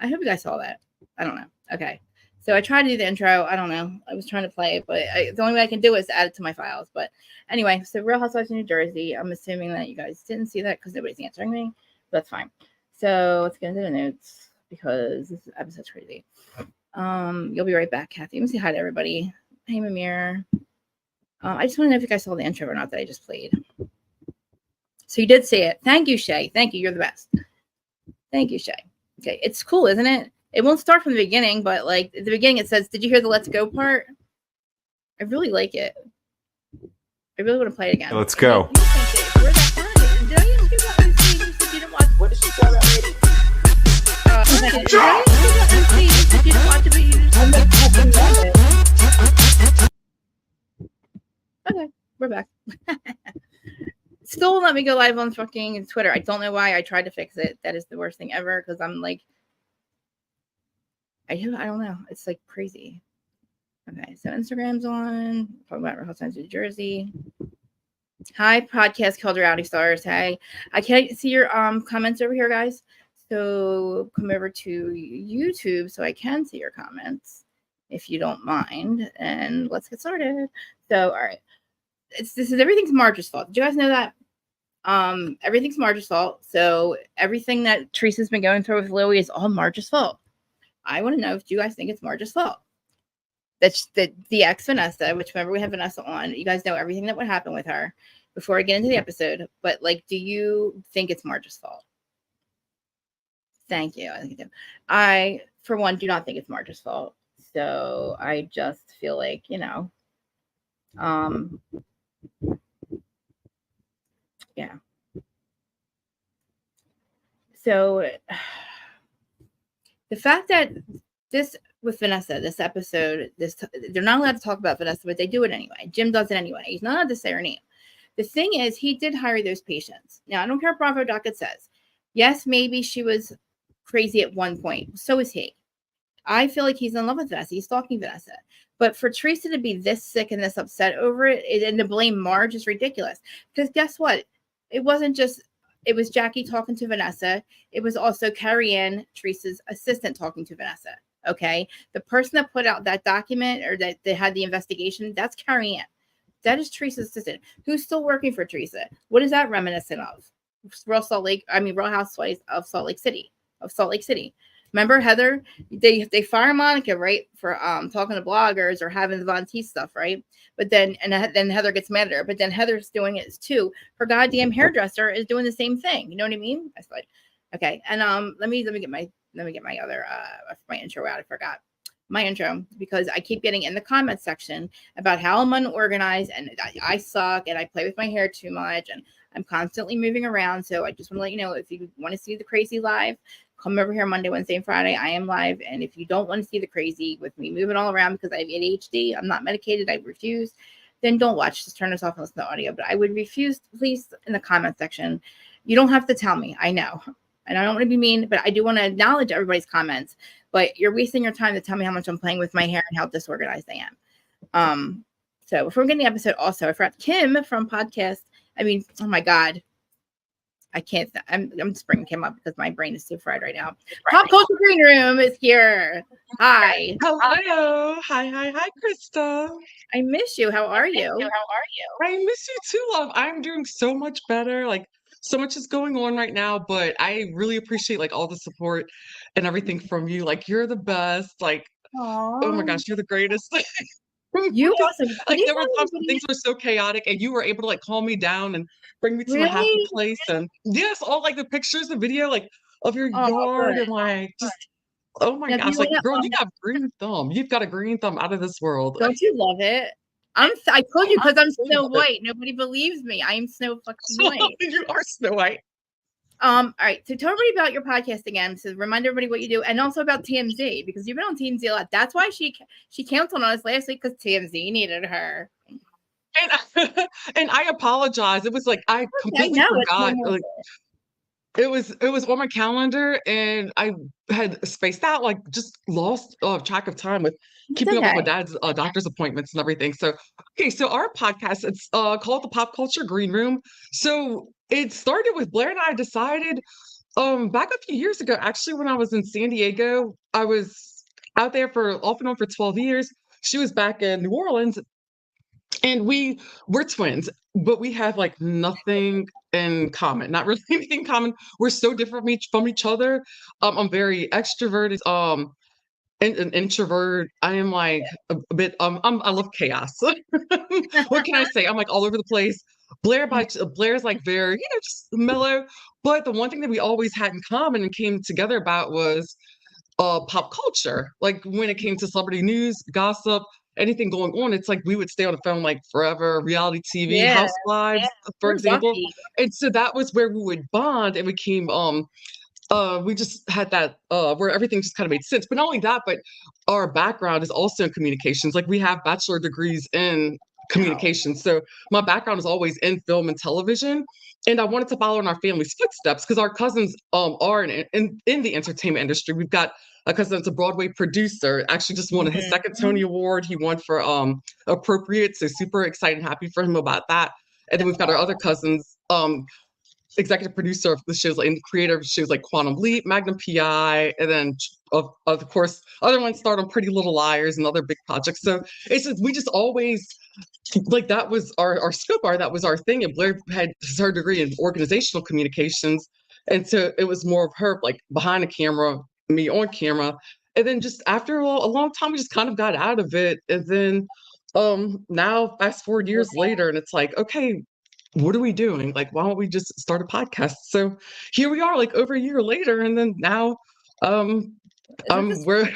I hope you guys saw that. I don't know. Okay. So I tried to do the intro. I don't know. I was trying to play it, but the only way I can do is add it to my files. But anyway, so Real Housewives of New Jersey. I'm assuming that you guys didn't see that because nobody's answering me. But that's fine. So let's get into the notes because this episode's crazy. You'll be right back, Kathy. Let me say hi to everybody. Hey, Mimir. I just want to know if you guys saw the intro or not that I just played. So you did see it. Thank you, Shay. Thank you. You're the best. Thank you, Shay. Okay, it's cool, isn't it? It won't start from the beginning, but like at the beginning it says, did you hear the let's go part? I really like it. I really want to play it again. Let's go. Did I ask you about MC? You said you didn't watch. What did she say about me? Did I ask you about MC? You said you didn't watch it, but you just Okay, we're back. Still won't let me go live on fucking Twitter. I don't know why. I tried to fix it. That is the worst thing ever because I'm like, I don't know. It's like crazy. Okay, so Instagram's on. Talking about Real Housewives of New Jersey. Hi, podcast called Rowdy Stars. Hey, I can't see your comments over here, guys. So come over to YouTube so I can see your comments, if you don't mind. And let's get started. So, all right, everything's Marge's fault. Did you guys know that? Everything's Marge's fault. So everything that Teresa's been going through with Louie is all Marge's fault. I want to know if you guys think it's Marge's fault. That's the ex Vanessa, which remember we have Vanessa on. You guys know everything that would happen with her before I get into the episode. But like, do you think it's Marge's fault? Thank you. I think I, for one, do not think it's Marge's fault. So I just feel like, yeah. So the fact that this with Vanessa, this episode, they're not allowed to talk about Vanessa, but they do it anyway. Jim does it anyway. He's not allowed to say her name. The thing is, he did hire those patients. Now, I don't care what Bravo Docket says. Yes, maybe she was crazy at one point. So is he. I feel like he's in love with Vanessa. He's stalking Vanessa. But for Teresa to be this sick and this upset over it and to blame Marge is ridiculous. Because guess what? It was Jackie talking to Vanessa. It was also Carrie Ann, Teresa's assistant, talking to Vanessa. Okay. The person that put out that document or that they had the investigation, that's Carrie Ann. That is Teresa's assistant, who's still working for Teresa. What is that reminiscent of? Real Housewives of Salt Lake City. Remember Heather? They fire Monica, right, for talking to bloggers or having the Von Teese stuff, right? But then Heather gets mad at her. But then Heather's doing it too. Her goddamn hairdresser is doing the same thing. You know what I mean? That's like, okay. And let me get my other my intro out. I forgot my intro because I keep getting in the comment section about how I'm unorganized and I suck and I play with my hair too much and I'm constantly moving around. So I just want to let you know, if you want to see the crazy live, come over here Monday, Wednesday, and Friday. I am live. And if you don't want to see the crazy with me moving all around because I have ADHD, I'm not medicated, I refuse, then don't watch. Just turn this off and listen to the audio. But I would refuse, please, in the comment section. You don't have to tell me. I know. And I don't want to be mean, but I do want to acknowledge everybody's comments. But you're wasting your time to tell me how much I'm playing with my hair and how disorganized I am. So before we get in the episode, also, I forgot Kim from podcast. I mean, oh my God. I can't. I'm just bringing Kim up because my brain is so fried right now. Pop Culture Green Room is here. Hi. Hello. Hi, Krista. I miss you. How are you? I miss you too, love. I'm doing so much better. Like, so much is going on right now, but I really appreciate like all the support and everything from you. Like, you're the best. Like, Aww. Oh my gosh, you're the greatest. You also like there were times when things were so chaotic and you were able to like calm me down and bring me to my happy place. And yes, all like the pictures, the video like of your yard and like just oh my gosh, like girl, you got green thumb. You've got a green thumb out of this world. Don't you love it? I told you because I'm Snow White. Nobody believes me. I am Snow fucking White. You are Snow White. All right. So tell everybody about your podcast again. So remind everybody what you do, and also about TMZ because you've been on TMZ a lot. That's why she canceled on us last week because TMZ needed her. And I apologize. It was like I completely forgot. Like, it was on my calendar, and I had spaced out, like just lost track of time with keeping up with my dad's doctor's appointments and everything. So okay, so our podcast, it's called the Pop Culture Green Room. So it started with Blair and I decided Back a few years ago, actually, when I was in San Diego, I was out there for off and on for 12 years. She was back in New Orleans, and we're twins, but we have like nothing in common. Not really anything in common. We're so different from each other. I'm very extroverted. An introvert. I am like a bit. I love chaos. What can I say? I'm like all over the place. Blair's like very, just mellow. But the one thing that we always had in common and came together about was pop culture. Like when it came to celebrity news, gossip, anything going on, it's like we would stay on the phone like forever. Reality TV, Yeah, Housewives, for we're example. lucky. And so that was where we would bond and became we just had that where everything just kind of made sense. But not only that, but our background is also in communications. Like we have bachelor degrees in Wow. communication. So my background is always in film and television. And I wanted to follow in our family's footsteps because our cousins are in the entertainment industry. We've got a cousin that's a Broadway producer, actually just won his second Mhm. Tony Award. He won for Appropriate. So super excited and happy for him about that. And then That's we've got our other awesome. cousins, executive producer of the shows like and creator of shows like Quantum Leap, Magnum PI, and then of course other ones start on Pretty Little Liars and other big projects. So it's just we just always like that was our scope, that was our thing. And Blair had her degree in organizational communications, and so it was more of her like behind the camera, me on camera. And then just after a long time, we just kind of got out of it. And then now fast forward years later, and it's like, okay, what are we doing? Like, why don't we just start a podcast? So here we are, like over a year later, and then now, um, Isn't this we're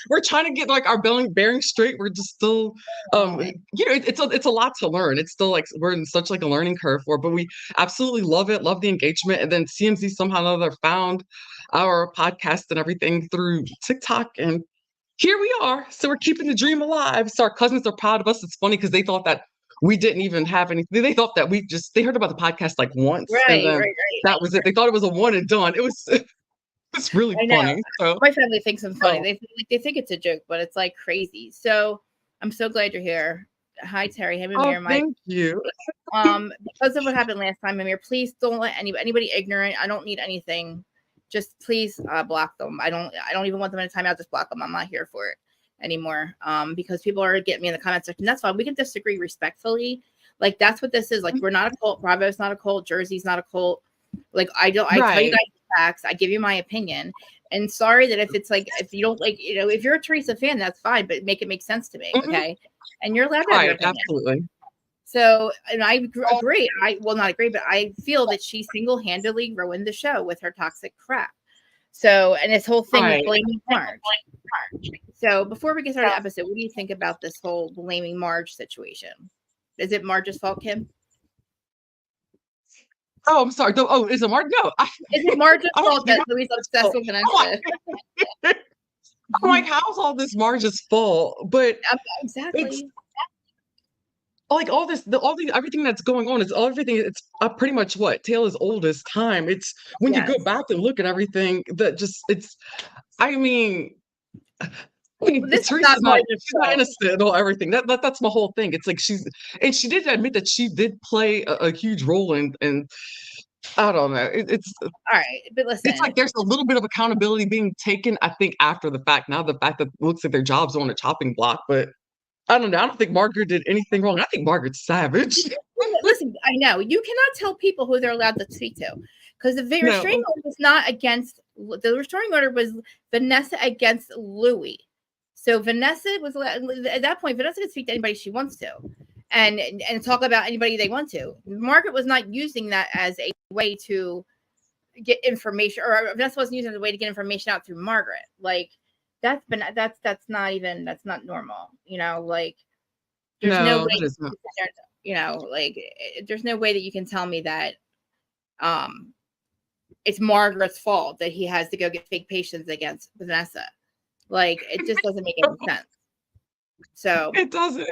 we're trying to get like our bearing straight. We're just still, oh, it's a lot to learn. It's still like we're in such like a learning curve for, but we absolutely love it, love the engagement. And then CMZ somehow or another found our podcast and everything through TikTok, and here we are. So we're keeping the dream alive. So our cousins are proud of us. It's funny because they thought that we didn't even have anything. They thought that they heard about the podcast like once and right, then right. that was it. They thought it was a one and done. It was it's really I know. funny. So My family thinks I'm funny. oh, They think it's a joke, but it's like crazy. So I'm so glad you're here. Hi Terry. Hey oh, Amir. thank you. Because of what happened last time, Amir, please don't let anybody ignorant. I don't need anything. Just please block them. I don't even want them in a timeout. Just block them. I'm not here for it anymore. Because people are getting me in the comment section. That's fine. We can disagree respectfully. Like that's what this is. Like we're not a cult. Bravo's not a cult. Jersey's not a cult. Like I tell you Right. guys the facts. I give you my opinion. And sorry that if it's like if you don't like, if you're a Teresa fan, that's fine, but make it make sense to me, Mhm. okay? And you're allowed to have your Right. opinion. Absolutely. So, and I agree. I will not agree, but I feel that she single-handedly ruined the show with her toxic crap. So, and this whole thing with Right. blaming Marge. So, before we get started the episode, what do you think about this whole blaming Marge situation? Is it Marge's fault, Kim? Oh, I'm sorry. Oh, is it Mark? No, Is it Marge's I don't fault think that Louie's obsessed oh, with I'm Vanessa? like, I'm like, how's all this Marge's fault? But it's Exactly. like all the everything that's going on is everything. It's pretty much what tale as old as time. It's when you go Yes. back and look at everything that just it's. I mean, Well, this is not Teresa's not Marge's she's not fault. innocent or everything. That's my whole thing. It's like she did admit that she did play a huge role in I don't know. All right, but It's listen, like there's a little bit of accountability being taken. I think after the fact. Now the fact that it looks like their jobs are on a chopping block, but I don't know. I don't think Margaret did anything wrong. I think Margaret's savage. listen, I know you cannot tell people who they're allowed to speak to because the restraining No. order was not against the restraining order was Vanessa against Louie. So Vanessa was allowed, at that point. Vanessa could speak to anybody she wants to, and talk about anybody they want to. Margaret was not using that as a way to get information, or Vanessa wasn't using it as a way to get information out through Margaret. Like that's not even that's not normal. Like there's no No, way that is not. like there's no way that you can tell me that um it's Margaret's fault that he has to go get fake patients against Vanessa. Like it just doesn't make any sense. So It doesn't.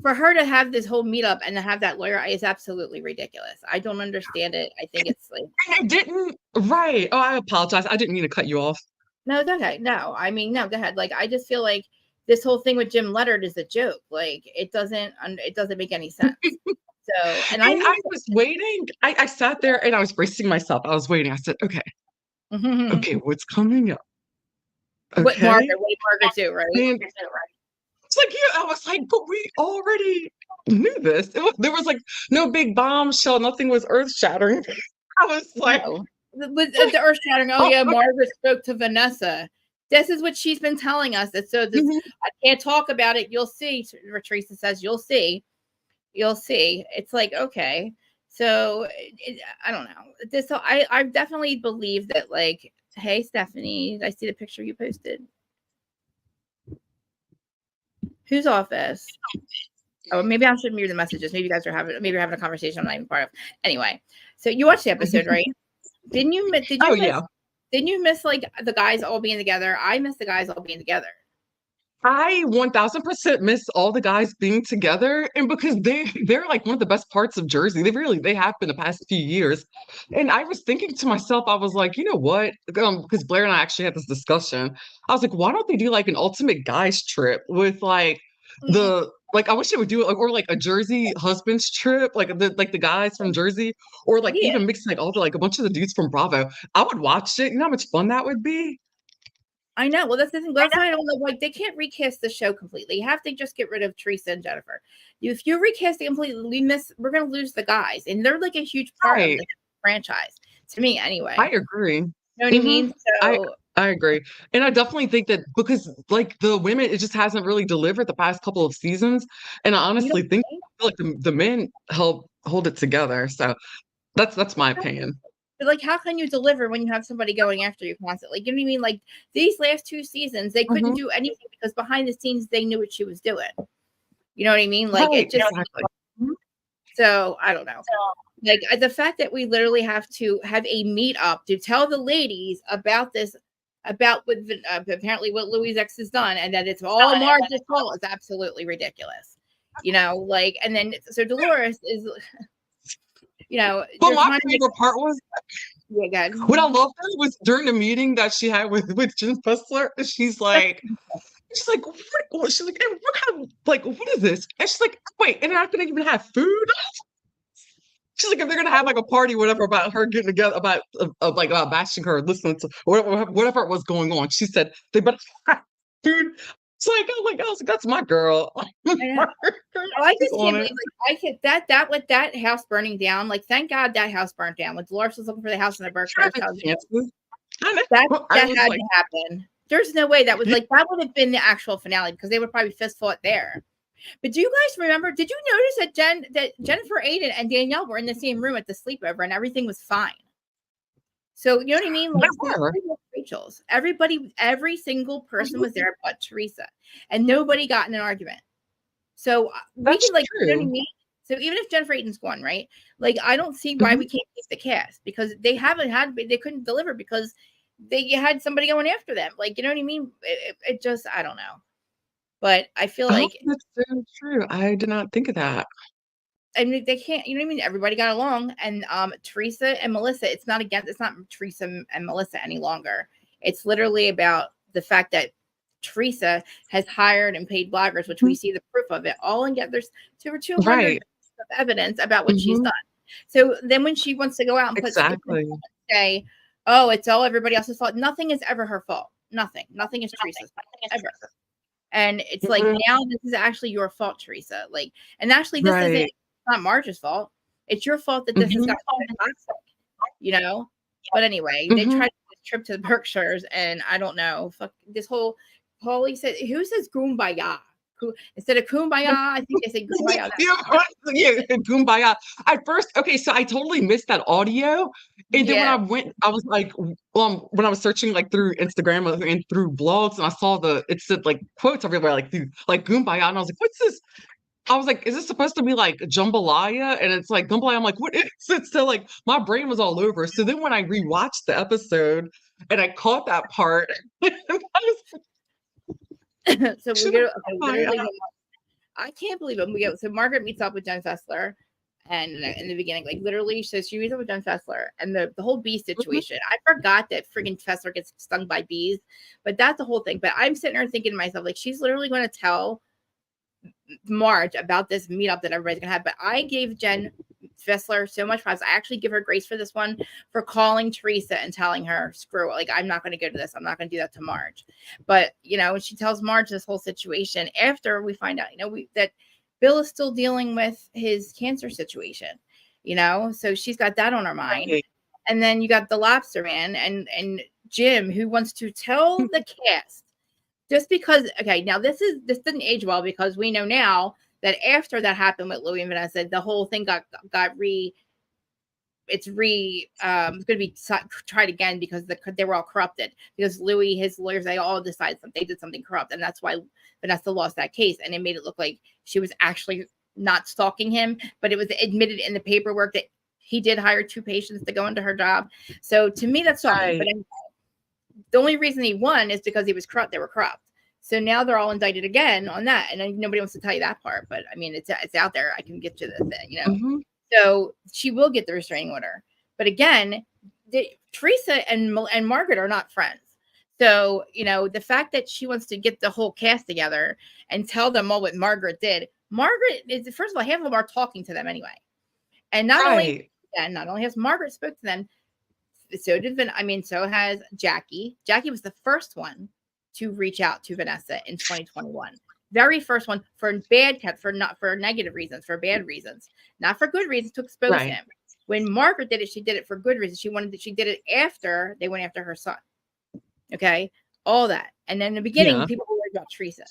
for her to have this whole meetup and to have that lawyer is absolutely ridiculous. I don't understand it. I think it's like I didn't. Right. Oh, I apologize. I didn't mean to cut you off. no, it's okay. No, I mean no, go ahead. Like I just feel like this whole thing with Jim Leonard is a joke. Like it doesn't make any sense. So and I And I was waiting. I sat there and I was bracing myself. I was waiting. I said, okay. Okay, what's coming up? What Okay. Margaret do, right? And it's like, yeah, I was like, but we already knew this. There was like no big bombshell, nothing was earth shattering. I was like, no. With the earth shattering, oh yeah, Margaret spoke to Vanessa. This is what she's been telling us. That so this, I can't talk about it. You'll see. Teresa says, "You'll see. You'll see." It's like, okay, so I don't know. This, so I definitely believe that. Like, hey, Stephanie, I see the picture you posted. Whose office? Oh, maybe I shouldn't read the messages. Maybe you guys are having a conversation I'm not even part of. Anyway, so you watched the episode, right? Didn't you? oh yeah. Didn't you miss like the guys all being together? I miss the guys all being together. I 1000% miss all the guys being together, and because they're like one of the best parts of Jersey. They have been the past few years. And I was thinking to myself, I was like, you know what? Because Blair and I actually had this discussion. I was like, why don't they do like an ultimate guys trip with like I wish they would do it, or like a Jersey husbands trip, like the guys from Jersey, or like even mix like all the like a bunch of the dudes from Bravo. I would watch it. You know how much fun that would be? I know. Well, that's the thing. That's why I don't know. Like, they can't recast the show completely. You have to just get rid of Teresa and Jennifer. If you recast it completely, we're going to lose the guys, and they're like a huge part of the franchise. To me, anyway. I agree. You know what I mean? So I agree. And I definitely think that because like the women, it just hasn't really delivered the past couple of seasons. And I honestly think like the men help hold it together. So that's my opinion. But like, how can you deliver when you have somebody going after you constantly? You know what I mean? Like these last 2 seasons, they couldn't do anything because behind the scenes they knew what she was doing. You know what I mean? Like it just So I don't know. Like the fact that we literally have to have a meetup to tell the ladies about this, about what apparently what Louie's ex has done, and that it's all Marge's fault is absolutely ridiculous. You know, like, and then so Dolores is, you know. But my favorite part was what I loved was during the meeting that she had with Jim Fessler. She's like, she's like, hey, what kind of like what is this? And she's like, wait, and they're not gonna even have food. She's like, if they're gonna have like a party, whatever, about her getting together, about about bashing her, listening to whatever it was going on. She said they better have food. It's like I was like, that's my girl. I just can't believe I can't that with that house burning down. Like, thank God that house burnt down. When Dolores was looking for the house in the Berkshire, that had to happen. There's no way that was like that would have been the actual finale, because they would probably fist fought there. But do you guys remember? Did you notice that Jennifer Aiden and Danielle were in the same room at the sleepover and everything was fine? So you know what I mean? Like Rachel's, every single person was there but Teresa, and nobody got in an argument. So we can like, you know what I mean? So even if Jennifer Aiden's gone, right? Like, I don't see why we can't keep the cast, because they couldn't deliver because they had somebody going after them. Like, you know what I mean? It just, I don't know. But I feel like that's so true. I did not think of that. I mean, they can't, you know what I mean? Everybody got along, and Teresa and Melissa, it's not Teresa and Melissa any longer. It's literally about the fact that Teresa has hired and paid bloggers, which we see the proof of it all, and yet there's over 200 of evidence about what she's done. So then when she wants to go out and put say, oh, it's all everybody else's fault. Nothing is ever her fault. Nothing is Teresa's fault ever. And it's like, now this is actually your fault, Teresa. Like, and actually this isn't, it's not Marge's fault. It's your fault that this has got toxic, you know? But anyway, they tried this trip to the Berkshires, and I don't know. Fuck this whole Paulie said, who says Kumbaya? Instead of Kumbaya, I think they say Kumbaya. Yeah, Kumbaya. At first, okay, so I totally missed that audio. And then when I was like, when I was searching like through Instagram and through blogs, and I saw it said like quotes everywhere, like Kumbaya, and I was like, what's this? I was like, is this supposed to be like jambalaya? And it's like jambalaya. I'm like, what is it? So like my brain was all over. So then when I rewatched the episode and I caught that part, so we go. I can't believe it. We go. So Margaret meets up with Jen Fessler, and in the beginning, like literally, so she meets up with Jen Fessler, and the whole bee situation. I forgot that friggin' Fessler gets stung by bees, but that's the whole thing. But I'm sitting there thinking to myself, like, she's literally going to tell Marge about this meetup that everybody's gonna have. But I gave Jen Fessler so much props. I actually give her grace for this one, for calling Teresa and telling her, screw it, like, I'm not going to go to this. I'm not going to do that to Marge. But, you know, she tells Marge this whole situation after we find out, you know, that Bill is still dealing with his cancer situation, you know, so she's got that on her mind. Right. And then you got the lobster man and Jim, who wants to tell the cast, just because, okay, now this didn't age well, because we know now that after that happened with Louie and Vanessa, the whole thing got going to be tried again, because they were all corrupted, because Louie, his lawyers, they all decided they did something corrupt, and that's why Vanessa lost that case, and it made it look like she was actually not stalking him, but it was admitted in the paperwork that he did hire 2 patients to go into her job. So to me, that's stalking. Right. But anyway, the only reason he won is because he was corrupt. They were corrupt. So now they're all indicted again on that, and nobody wants to tell you that part. But I mean, it's out there. I can get to the thing, you know. Mm-hmm. So she will get the restraining order. But again, Teresa and Margaret are not friends. So, you know, the fact that she wants to get the whole cast together and tell them all what Margaret did. Margaret is, first of all, half of them are talking to them anyway. And not only has Margaret spoke to them, so has Jackie. Jackie was the first one to reach out to Vanessa in 2021. Very first one, for not for negative reasons, for bad reasons, not for good reasons, to expose him. When Margaret did it, she did it for good reasons. She did it after they went after her son. Okay, all that. And then in the beginning, people were worried about Teresa,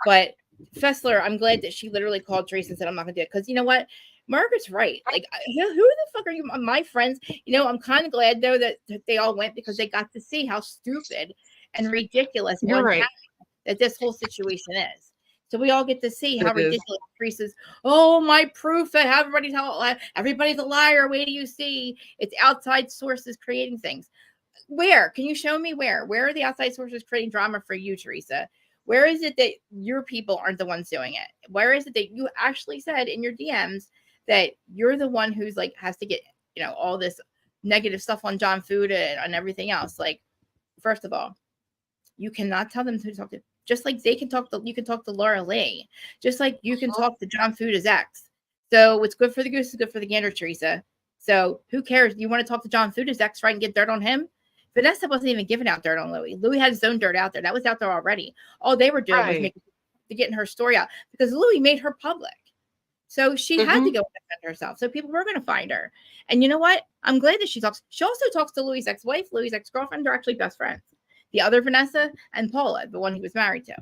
but Fessler, I'm glad that she literally called Teresa and said, I'm not gonna do it, because you know what, Margaret's right. Like, who the fuck are you, my friends? You know, I'm kind of glad though that they all went, because they got to see how stupid and ridiculous that this whole situation is. So we all get to see how ridiculous Teresa's, oh, my proof that everybody's a liar. Wait till you see. It's outside sources creating things. Where? Can you show me where? Where are the outside sources creating drama for you, Teresa? Where is it that your people aren't the ones doing it? Where is it that you actually said in your DMs that you're the one who's like has to get, you know, all this negative stuff on John Food and everything else? Like, first of all, you cannot tell them to talk to, just like they can you can talk to Laura Lee, just like you can talk to John Food's ex. So what's good for the goose is good for the gander, Teresa. So who cares? You want to talk to John Food's ex, right, and get dirt on him? Vanessa wasn't even giving out dirt on Louie. Louie had his own dirt out there. That was out there already. All they were doing was getting her story out, because Louie made her public. So she had to go defend herself. So people were going to find her. And you know what? I'm glad that she talks. She also talks to Louie's ex-wife. Louie's ex-girlfriend. They're actually best friends. The other Vanessa and Paula, the one he was married to.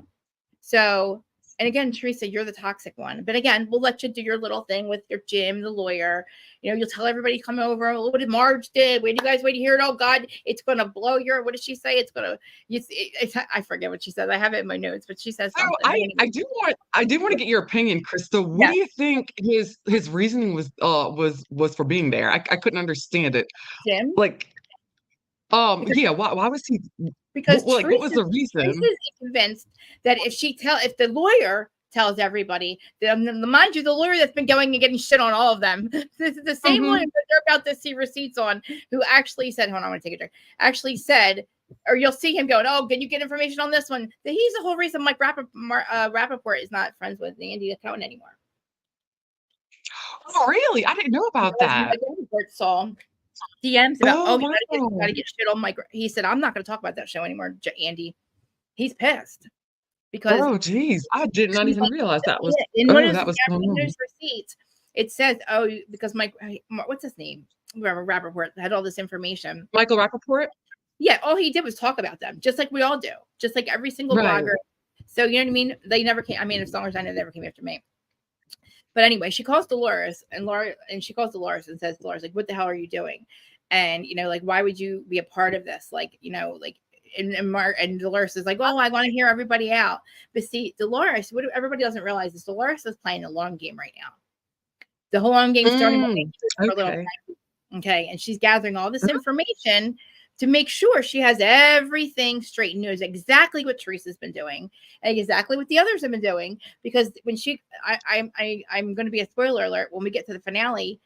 So, and again, Teresa, you're the toxic one. But again, we'll let you do your little thing with your Jim, the lawyer. You know, you'll tell everybody, come over. Oh, what did Marge did? Wait, you guys wait to hear it. Oh God, it's going to blow your, what did she say? It's going to, I forget what she says. I have it in my notes, but she says something. I do want to get your opinion, Krista. What do you think his reasoning was for being there? I couldn't understand it. Jim? Like, why was he? Because what was the reason? Teresa's convinced that if the lawyer tells everybody, mind you, the lawyer that's been going and getting shit on all of them, this is the same lawyer that they're about to see receipts on, who actually said, hold on, I want to take a drink, actually said, or you'll see him going, oh, can you get information on this one? That he's the whole reason Mike Rappaport is not friends with Andy Cohen anymore. Oh, really? I didn't know about that. Mike Rappaport saw DMs about, we gotta get shit on Mike. He said, I'm not going to talk about that show anymore, Andy. He's pissed. Because, oh, geez, I did not even realize that was. In those receipts, it says, oh, because Mike, what's his name? Whoever Rappaport had all this information. Michael Rappaport? Yeah, all he did was talk about them, just like we all do, just like every single blogger. So, you know what I mean? They never came. I mean, as long as I know, they never came after me. But anyway, she calls Dolores, and she calls Dolores and says, Dolores, like, what the hell are you doing? And, you know, like, why would you be a part of this? Like, you know, like, and Dolores is like, oh, I want to hear everybody out. But see, Dolores, what everybody doesn't realize is Dolores is playing a long game right now. The whole long game starting for a little time. Okay. And she's gathering all this information to make sure she has everything straight and knows exactly what Teresa's been doing and exactly what the others have been doing. Because when I'm going to be a spoiler alert when we get to the finale.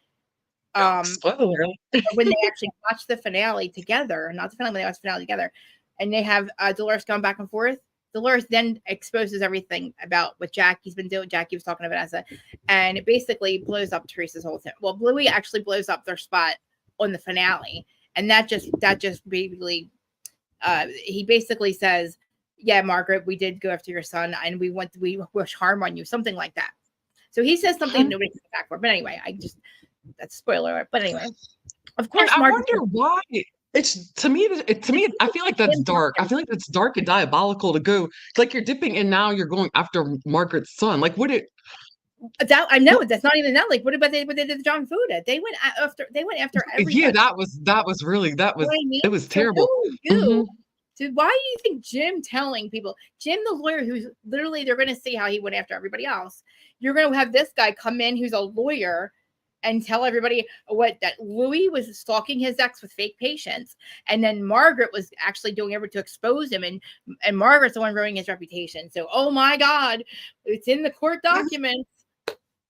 Spoiler. When they actually watch the finale together, not the finale, when they watch the finale together, and they have Dolores going back and forth. Dolores then exposes everything about what Jackie's been doing. Jackie was talking to Vanessa, and it basically blows up Teresa's whole thing. Well, Louie actually blows up their spot on the finale, and that just basically, he basically says, "Yeah, Margaret, we did go after your son, and we wish harm on you," something like that. So he says something that nobody can back for. But anyway, that's spoiler alert. But anyway, of course, I wonder why. It's to me. I feel like that's dark. I feel like it's dark and diabolical to go like you're dipping, and now you're going after Margaret's son. Like, would it? That I know that's not even that. Like, what about what they did to John Fuda? They went after everybody. Yeah, that was really you know what I mean? it was terrible. Dude, why do you think Jim telling people, Jim the lawyer, who's literally they're going to see how he went after everybody else. You're going to have this guy come in who's a lawyer and tell everybody that Louie was stalking his ex with fake patients, and then Margaret was actually doing everything to expose him, and Margaret's the one ruining his reputation. So, oh my God, it's in the court documents.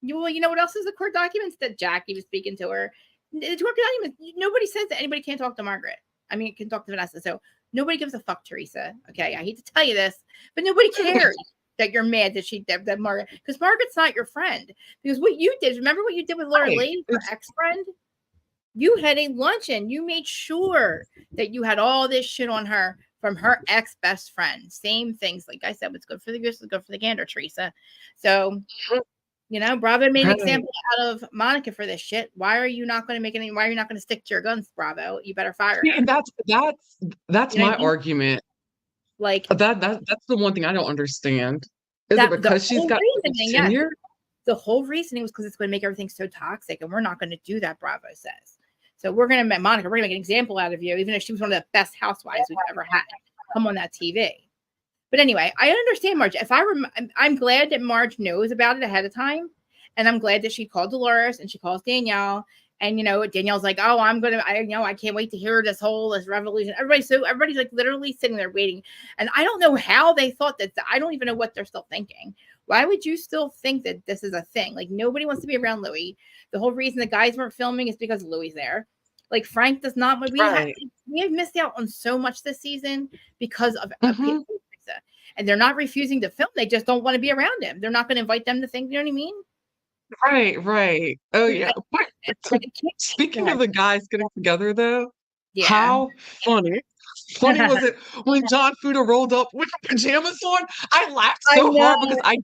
You know what else is the court documents? That Jackie was speaking to her. The court documents. Nobody says that anybody can't talk to Margaret. I mean, can talk to Vanessa. So nobody gives a fuck, Teresa. Okay, I hate to tell you this, but nobody cares. That you're mad that Margaret, because Margaret's not your friend. Because what you did, remember what you did with Laura Lee, your ex-friend? You had a luncheon. You made sure that you had all this shit on her from her ex-best friend. Same things. Like I said, what's good for the goose is good for the gander, Teresa. So, Bravo made an example out of Monica for this shit. Why are you not going to make any? Why are you not going to stick to your guns, Bravo? You better fire her. And that's my argument. Like that's the one thing I don't understand. Is it because she's got tenure? The whole reasoning was because it's going to make everything so toxic, and we're not going to do that, Bravo says. So we're going to make Monica, we're going to make an example out of you, even if she was one of the best housewives we've ever had come on that TV. But anyway, I understand Marge. I'm glad that Marge knows about it ahead of time, and I'm glad that she called Dolores and she calls Danielle. And Danielle's like, "Oh, I can't wait to hear this revolution." Everybody's like literally sitting there waiting. And I don't know how they thought that. I don't even know what they're still thinking. Why would you still think that this is a thing? Like, nobody wants to be around Louie. The whole reason the guys weren't filming is because Louie's there. Like, Frank does not. We have missed out on so much this season because of people. And they're not refusing to film. They just don't want to be around him. They're not going to invite them to think. You know what I mean? Right. Oh yeah. Speaking of the guys getting together, though, how funny was it when John Fuda rolled up with pajamas on? I laughed so hard because I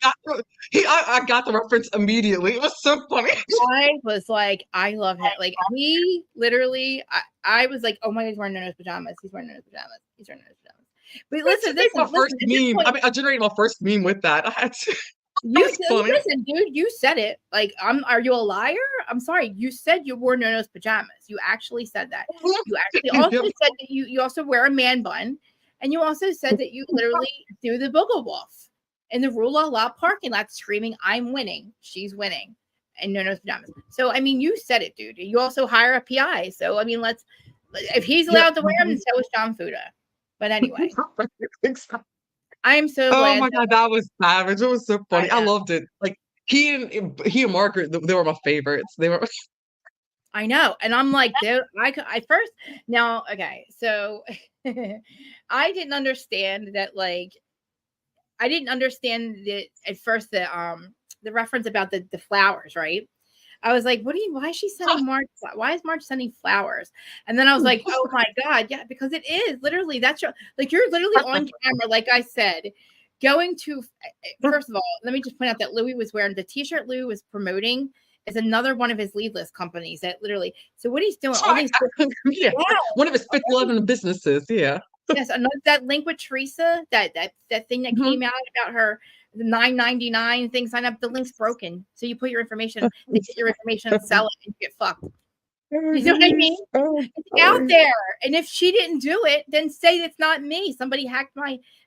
got the reference immediately. It was so funny. I was like, I love it. Like, he literally, I was like, oh my God, he's wearing no-nose pajamas. He's wearing no-nose pajamas. But listen, meme. I generated my first meme with that. I had to. Listen, dude, you said it. Like, are you a liar? I'm sorry. You said you wore no-nose pajamas. You actually said that. You actually also said that you also wear a man bun, and you also said that you literally do the boogle wolf in the Rue La La parking lot, screaming, "I'm winning, she's winning," and no-nose pajamas. So I mean, you said it, dude. You also hire a PI. So I mean, if he's allowed to wear them, so is John Fuda. But anyway. I'm so glad. Oh my God, that was savage. It was so funny. I loved it. Like he and Margaret, they were my favorites. They were. I know, and I'm like, I first now. Okay, so I didn't understand that. Like, I didn't understand that at first. The reference about the flowers, right? I was like, why is she sending Marge? Why is Marge sending flowers? And then I was like, oh my God. Yeah, because it is literally, you're literally on camera. Like I said, going to, first of all, let me just point out that Louie was wearing the t-shirt Louie was promoting is another one of his leadless companies that literally, so what he's doing, one of his 50-11 businesses. Yeah. Yes. That link with Teresa, that thing that came out about her, the $9.99 thing, sign up. The link's broken, so you put your information, they get your information, sell it, and you get fucked. You know what I mean? It's out there, and if she didn't do it, then say it's not me. Somebody hacked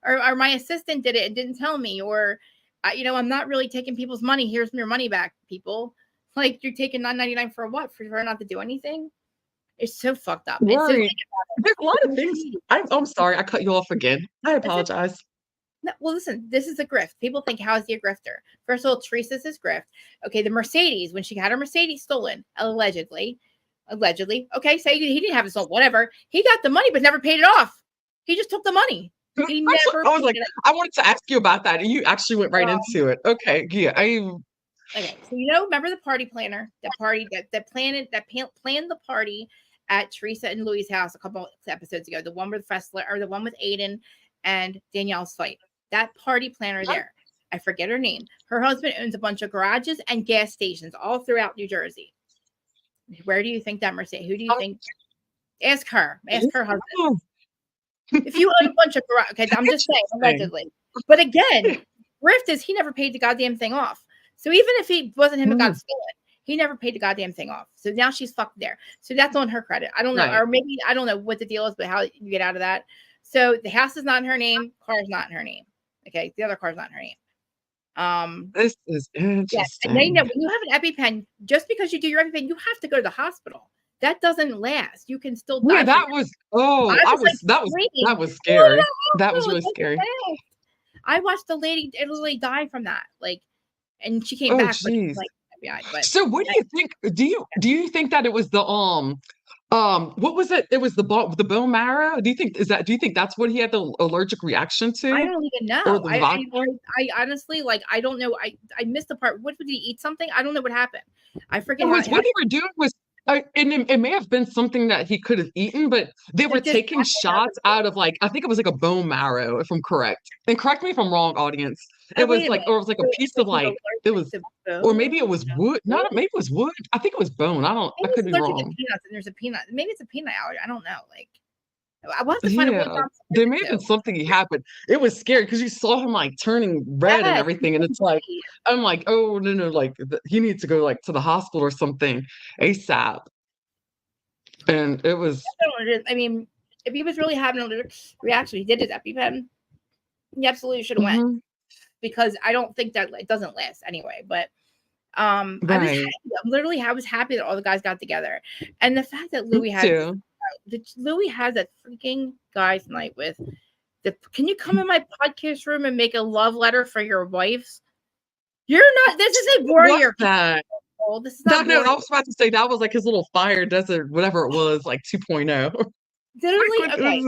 or my assistant did it and didn't tell me, or I'm not really taking people's money. Here's your money back, people. Like, you're taking $9.99 for what? For her not to do anything? It's so fucked up. Right. There's a lot of things. I'm sorry, I cut you off again. I apologize. No, well, listen, this is a grift. People think, how is he a grifter? First of all, Teresa's his grift. Okay, the Mercedes, when she had her Mercedes stolen, allegedly. Okay, say he didn't have it stolen, whatever. He got the money, but never paid it off. He just took the money. He Actually, never I was paid like, it. I wanted to ask you about that, and you actually went right into it. Okay, yeah, Okay, so remember the party planner, that party that planned the party at Teresa and Louie's house a couple episodes ago, the one with Fessler or the one with Aiden and Danielle's fight. That party planner there, I forget her name. Her husband owns a bunch of garages and gas stations all throughout New Jersey. Where do you think that Mercedes? Who do you think? Ask her. Ask her husband. If you own a bunch of garages, okay, I'm just saying allegedly. But again, Rift is he never paid the goddamn thing off. So even if he wasn't him that got stolen, he never paid the goddamn thing off. So now she's fucked there. So that's on her credit. I don't know, or maybe I don't know what the deal is, but how you get out of that. So the house is not in her name, car is not in her name. Okay, the other car is not in her name. This is interesting. And then when you have an EpiPen, just because you do your EpiPen, you have to go to the hospital. That doesn't last. You can still die. Yeah, that was that was scary. That was really scary. I watched the lady literally die from that. Like, and she came Oh, back, but jeez. like FBI. But So what do you think? Do you think that it was the what was it? It was the bone marrow. Do you think that's what he had the allergic reaction to? I don't even Or know. the I honestly I don't know. I missed the part. What did he eat something? I don't know what happened. I forget what they were doing was and it may have been something that he could have eaten, but they were taking shots out of I think it was like a bone marrow, if I'm correct. And correct me if I'm wrong, audience. It was like a piece of it was, or maybe it was wood. No, maybe it was wood. I think it was bone. I could be wrong. Peanuts, and there's a peanut. Maybe it's a peanut allergy. I don't know. I want to find out. There may have been something he had, but it was scary because you saw him turning red and everything, and it's I'm like, oh no, he needs to go to the hospital or something ASAP. And it was. I mean, if he was really having a reaction, he did his EpiPen. He absolutely should have went, because I don't think that it doesn't last anyway. But I was happy that all the guys got together, and the fact that Louie has a freaking guys' night with can you come in my podcast room and make a love letter for your wives? You're not. This is a warrior. This is not. No, I was about to say that was his little fire desert, whatever it was, 2.0. Literally, okay.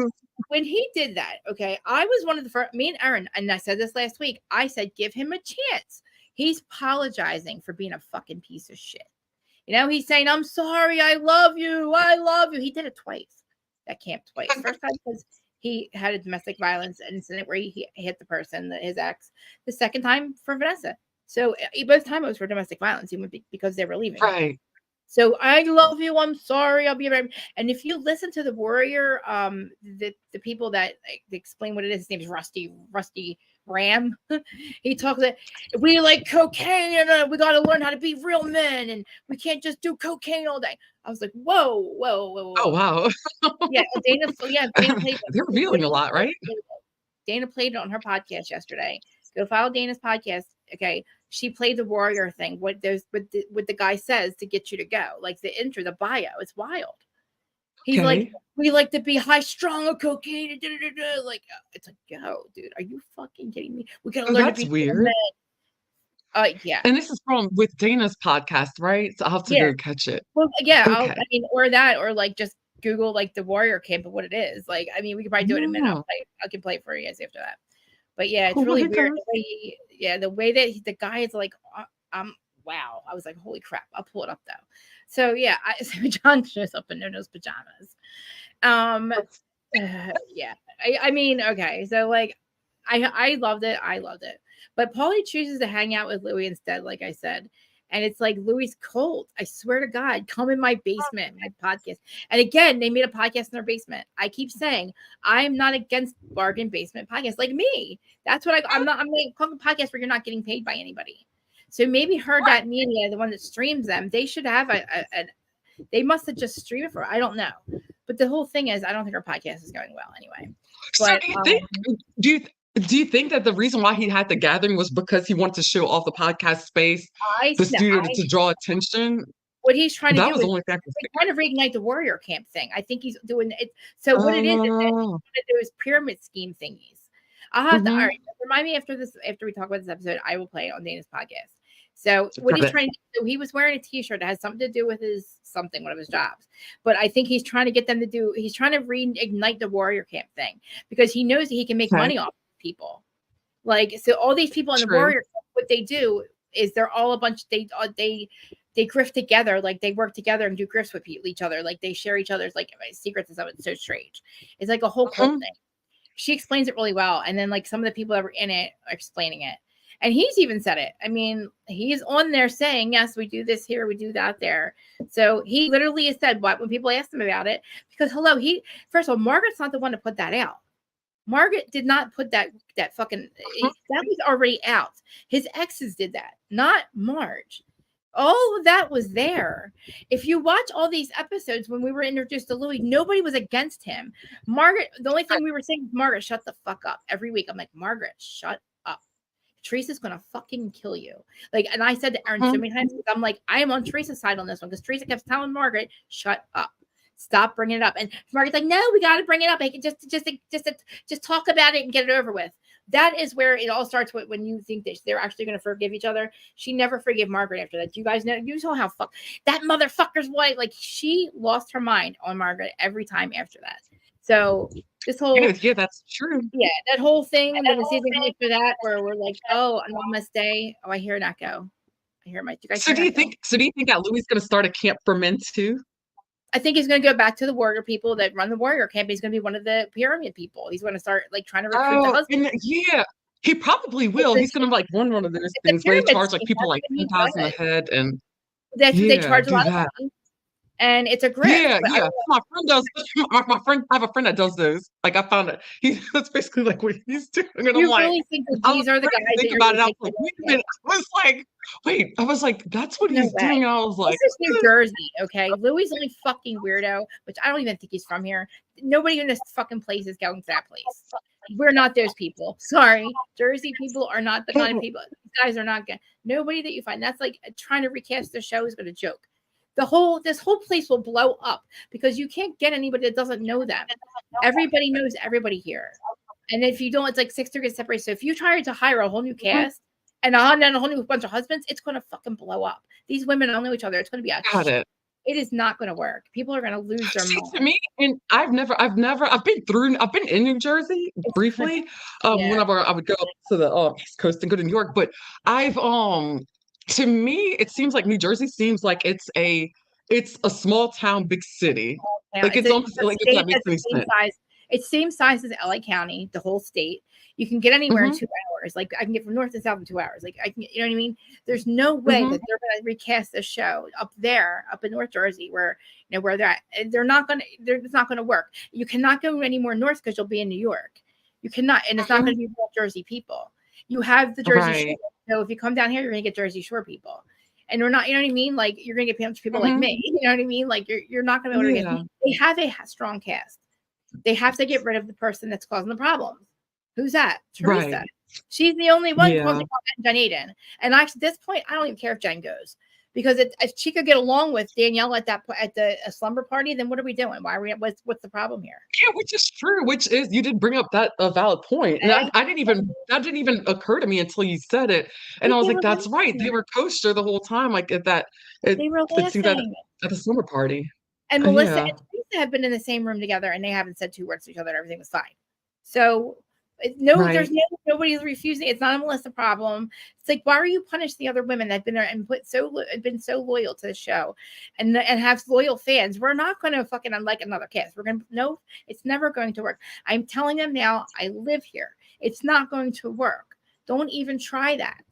When he did that, okay, I was one of the first. Me and Erin, and I said this last week. I said, give him a chance. He's apologizing for being a fucking piece of shit. He's saying, I'm sorry, I love you. He did it twice. That camp twice. First time because he had a domestic violence incident where he hit the person, his ex. The second time for Vanessa. So both times it was for domestic violence, even because they were leaving. Right. So I love you. I'm sorry. I'll be right. And if you listen to the warrior, the people that explain what it is, his name is Rusty Ram. He talks that we like cocaine and we got to learn how to be real men and we can't just do cocaine all day. I was like, whoa. Oh wow. Yeah, Dana played. They're revealing a lot, right? Dana played it on her podcast yesterday. Go follow Dana's podcast. Okay, she played the warrior thing. What the guy says to get you to go, the intro, the bio. It's wild. He's like, we like to be high strung of cocaine. It's yo, dude, are you fucking kidding me? We gotta learn to be weird. Yeah. And this is with Dana's podcast, right? So I'll have to go catch it. Well, yeah, okay. Or that, or just Google the warrior camp of what it is. We can probably do it in a minute. I can play it for you guys after that. But yeah, it's really weird. The way that the guy is wow. I was like, holy crap. I'll pull it up though. So yeah, so John shows up in those pajamas. Yeah. I mean, okay. So I loved it. But Paulie chooses to hang out with Louie instead, like I said. And it's Louie's cold. I swear to God, come in my basement, my podcast. And again, they made a podcast in their basement. I keep saying I'm not against bargain basement podcasts, like me. That's what I'm not. I'm like a podcast where you're not getting paid by anybody. So maybe That Media, the one that streams them, they should have they must have just streamed it for. I don't know. But the whole thing is, I don't think our podcast is going well anyway. But do you think that the reason why he had the gathering was because he wanted to show off the podcast space, to draw attention? What he's trying to do is trying to reignite the warrior camp thing. I think he's doing it. So what it is those pyramid scheme thingies. I'll have to. All right, remind me after we talk about this episode. I will play it on Dana's podcast. So what he's trying to do, he was wearing a t-shirt that has something to do with one of his jobs. But I think he's trying to get them to he's trying to reignite the warrior camp thing because he knows that he can make money off of people. Like, so all these people in the warrior camp, what they do is they're all a bunch, they grift together, like they work together and do grifts with each other. Like they share each other's like secrets and stuff. It's so strange. It's like a whole cult thing. She explains it really well. And then like some of the people that were in it are explaining it. And he's even said it. I mean, he's on there saying, yes, we do this here, we do that there. So he literally has said what when people asked him about it, because hello, first of all, Margaret's not the one to put that out. Margaret did not put that fucking, that was already out. His exes did that, not Marge. All of that was there. If you watch all these episodes when we were introduced to Louie, nobody was against him. Margaret, the only thing we were saying, Margaret, shut the fuck up. Every week, I'm like, Margaret, shut up. Teresa's gonna fucking kill you. Like, and I said to Aaron so many times, I'm like, I am on Teresa's side on this one because Teresa kept telling Margaret, shut up. Stop bringing it up. And Margaret's like, no, we got to bring it up. I can just talk about it and get it over with. That is where it all starts with when you think that they're actually going to forgive each other. She never forgave Margaret after that. You guys know, you saw how that motherfucker's wife, like she lost her mind on Margaret every time after that. So this whole that's true. Yeah, that whole thing. And then the season after that, where we're like, oh, namaste. Oh, I hear an echo. I hear my. So do you think that Louie's going to start a camp for men too? I think he's going to go back to the warrior people that run the warrior camp. He's going to be one of the pyramid people. He's going to start like trying to recruit the husband. Yeah, he probably will. He's going to like run one of those things where he charges like people like 10,000 a head, and that's what they charge a lot of money. And it's a grip. Yeah. My friend does. My friend, I have a friend that does those. Like I found it. That's basically like what he's doing. And I'm like, really think that these are the guys that you're about it. I was like, wait a minute. I was like, that's what he's doing. I was like, this is New Jersey, okay? Louie's only fucking weirdo, which I don't even think he's from here. Nobody in this fucking place is going to that place. We're not those people. Sorry, Jersey people are not the kind of people. These guys are not good. Nobody that you find. That's like trying to recast the show is going to joke. This whole place will blow up because you can't get anybody that doesn't know them. Everybody knows everybody here. And if you don't, it's like 6 degrees separate. So if you try to hire a whole new cast and a whole new bunch of husbands, it's going to fucking blow up. These women don't know each other. It's going to be it is not going to work. People are going to lose their mind. To me, and I've been in New Jersey briefly. Whenever I would go up to the East Coast and go to New York, but to me, it seems like New Jersey seems like it's a small town, big city. Like it's almost like if that makes any sense. It's same size as LA County, the whole state. You can get anywhere in 2 hours. Like I can get from north to south in 2 hours. Like I can, you know what I mean? There's no way that they're going to recast the show up in North Jersey, where where they're at. It's not going to work. You cannot go any more north because you'll be in New York. You cannot, and it's not going to be North Jersey people. You have the Jersey Shore. So if you come down here, you're going to get Jersey Shore people. And we're not, you know what I mean? Like you're going to get people like me. You know what I mean? Like you're not going to be able to get. They have a strong cast. They have to get rid of the person that's causing the problem. Who's that? Teresa. Right. She's the only one causing Jen Aiden. And at this point, I don't even care if Jen goes. Because if she could get along with Danielle at the slumber party, then what are we doing? Why are we? What's the problem here? Yeah, which is true. Which is you did bring up that a valid point, and that didn't even occur to me until you said it, and I was like, that's right. They were kosher the whole time, like at that. They were laughing at the slumber party. And Melissa and Teresa have been in the same room together, and they haven't said 2 words to each other. Everything was fine. So. There's nobody's refusing. It's not a Melissa problem. It's like, why are you punish the other women that've been there and been so loyal to the show and have loyal fans? We're not going to fucking unlike another cast. It's never going to work. I'm telling them now. I live here. It's not going to work. Don't even try that.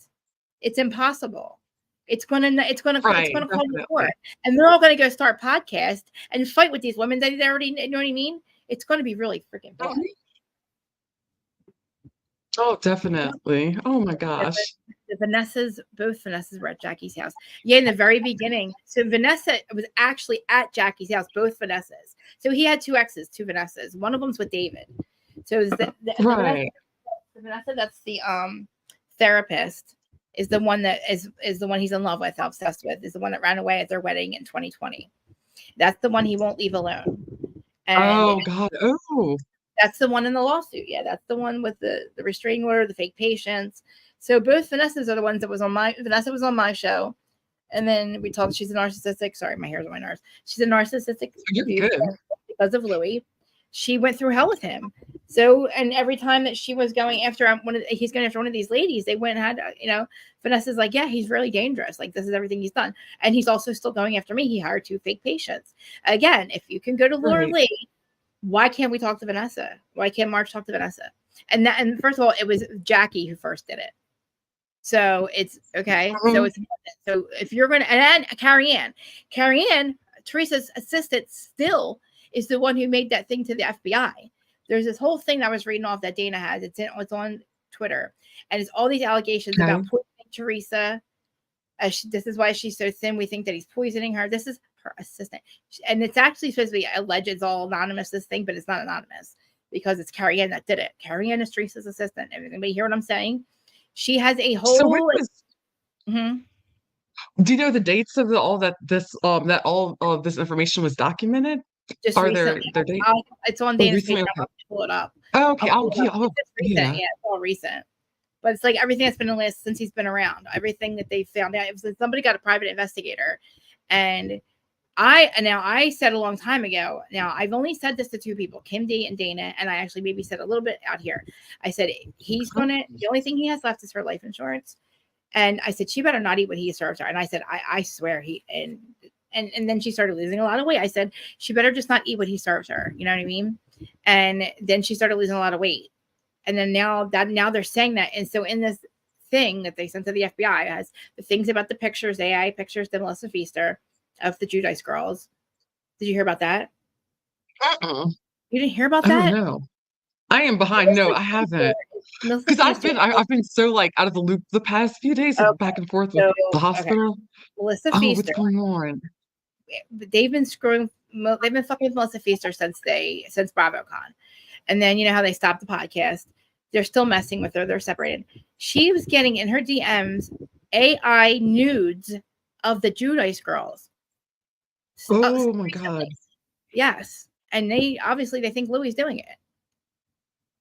It's impossible. It's gonna call the court, and they're all gonna go start podcasts and fight with these women that they already, you know what I mean? It's gonna be really freaking bad. Oh, definitely. Oh my gosh. Both Vanessas were at Jackie's house. Yeah, in the very beginning. So Vanessa was actually at Jackie's house, both Vanessas. So he had 2 exes, 2 Vanessas. One of them's with David. So is the Vanessa that's the therapist is the one that is the one he's in love with, obsessed with, is the one that ran away at their wedding in 2020. That's the one he won't leave alone. And God. Oh. That's the one in the lawsuit. Yeah, that's the one with the restraining order, the fake patients. So both Vanessa's are the ones that was on my Vanessa was on my show. And then we talked, she's a narcissistic. Sorry, my hair's on my nerves. She's a narcissistic abuser because of Louie. She went through hell with him. So, and every time that she was going after he's going after one of these ladies, they went and had, Vanessa's like, yeah, he's really dangerous. Like, this is everything he's done. And he's also still going after me. He hired 2 fake patients. Again, if you can go to Laura Lee, why can't we talk to Vanessa? Why can't Marge talk to Vanessa? And first of all, it was Jackie who first did it. So it's okay. So if you're going to, and Carrie Ann, Teresa's assistant, still is the one who made that thing to the FBI. There's this whole thing that I was reading off that Dana has. It's on Twitter, and it's all these allegations about poisoning Teresa. This is why she's so thin. We think that he's poisoning her. This is her assistant, and it's actually supposed to be alleged. It's all anonymous, this thing, but it's not anonymous because it's Carrie Ann that did it. Carrie Ann is Teresa's assistant. Everybody hear what I'm saying? She has a whole. So do you know the dates of all this information was documented? Just Are recently. there dates? It's on Dana's page. I'll pull it up. Oh, okay. Yeah, it's all recent. But it's like everything that's been in the list since he's been around. Everything that they found out. It was somebody got a private investigator, and I said a long time ago. Now I've only said this to 2 people, Kim D and Dana, and I actually maybe said a little bit out here. I said the only thing he has left is her life insurance, and I said she better not eat what he serves her. And I said I swear he and then she started losing a lot of weight. I said she better just not eat what he serves her. You know what I mean? And then she started losing a lot of weight. And then now they're saying that. And so in this thing that they sent to the FBI has the things about the pictures, AI pictures, the Melissa Pfeister of the Giudice girls. Did you hear about that? You didn't hear about that? Oh, no. I am behind. No, I haven't. Because I've been so like out of the loop the past few days, back and forth with the hospital. Melissa Pfeister. What's going on? They've been fucking with Melissa Pfeister since BravoCon. And then you know how they stopped the podcast. They're still messing with her. They're separated. She was getting in her DMs AI nudes of the Giudice girls. Oh my God. Yes. And they think Louie's doing it.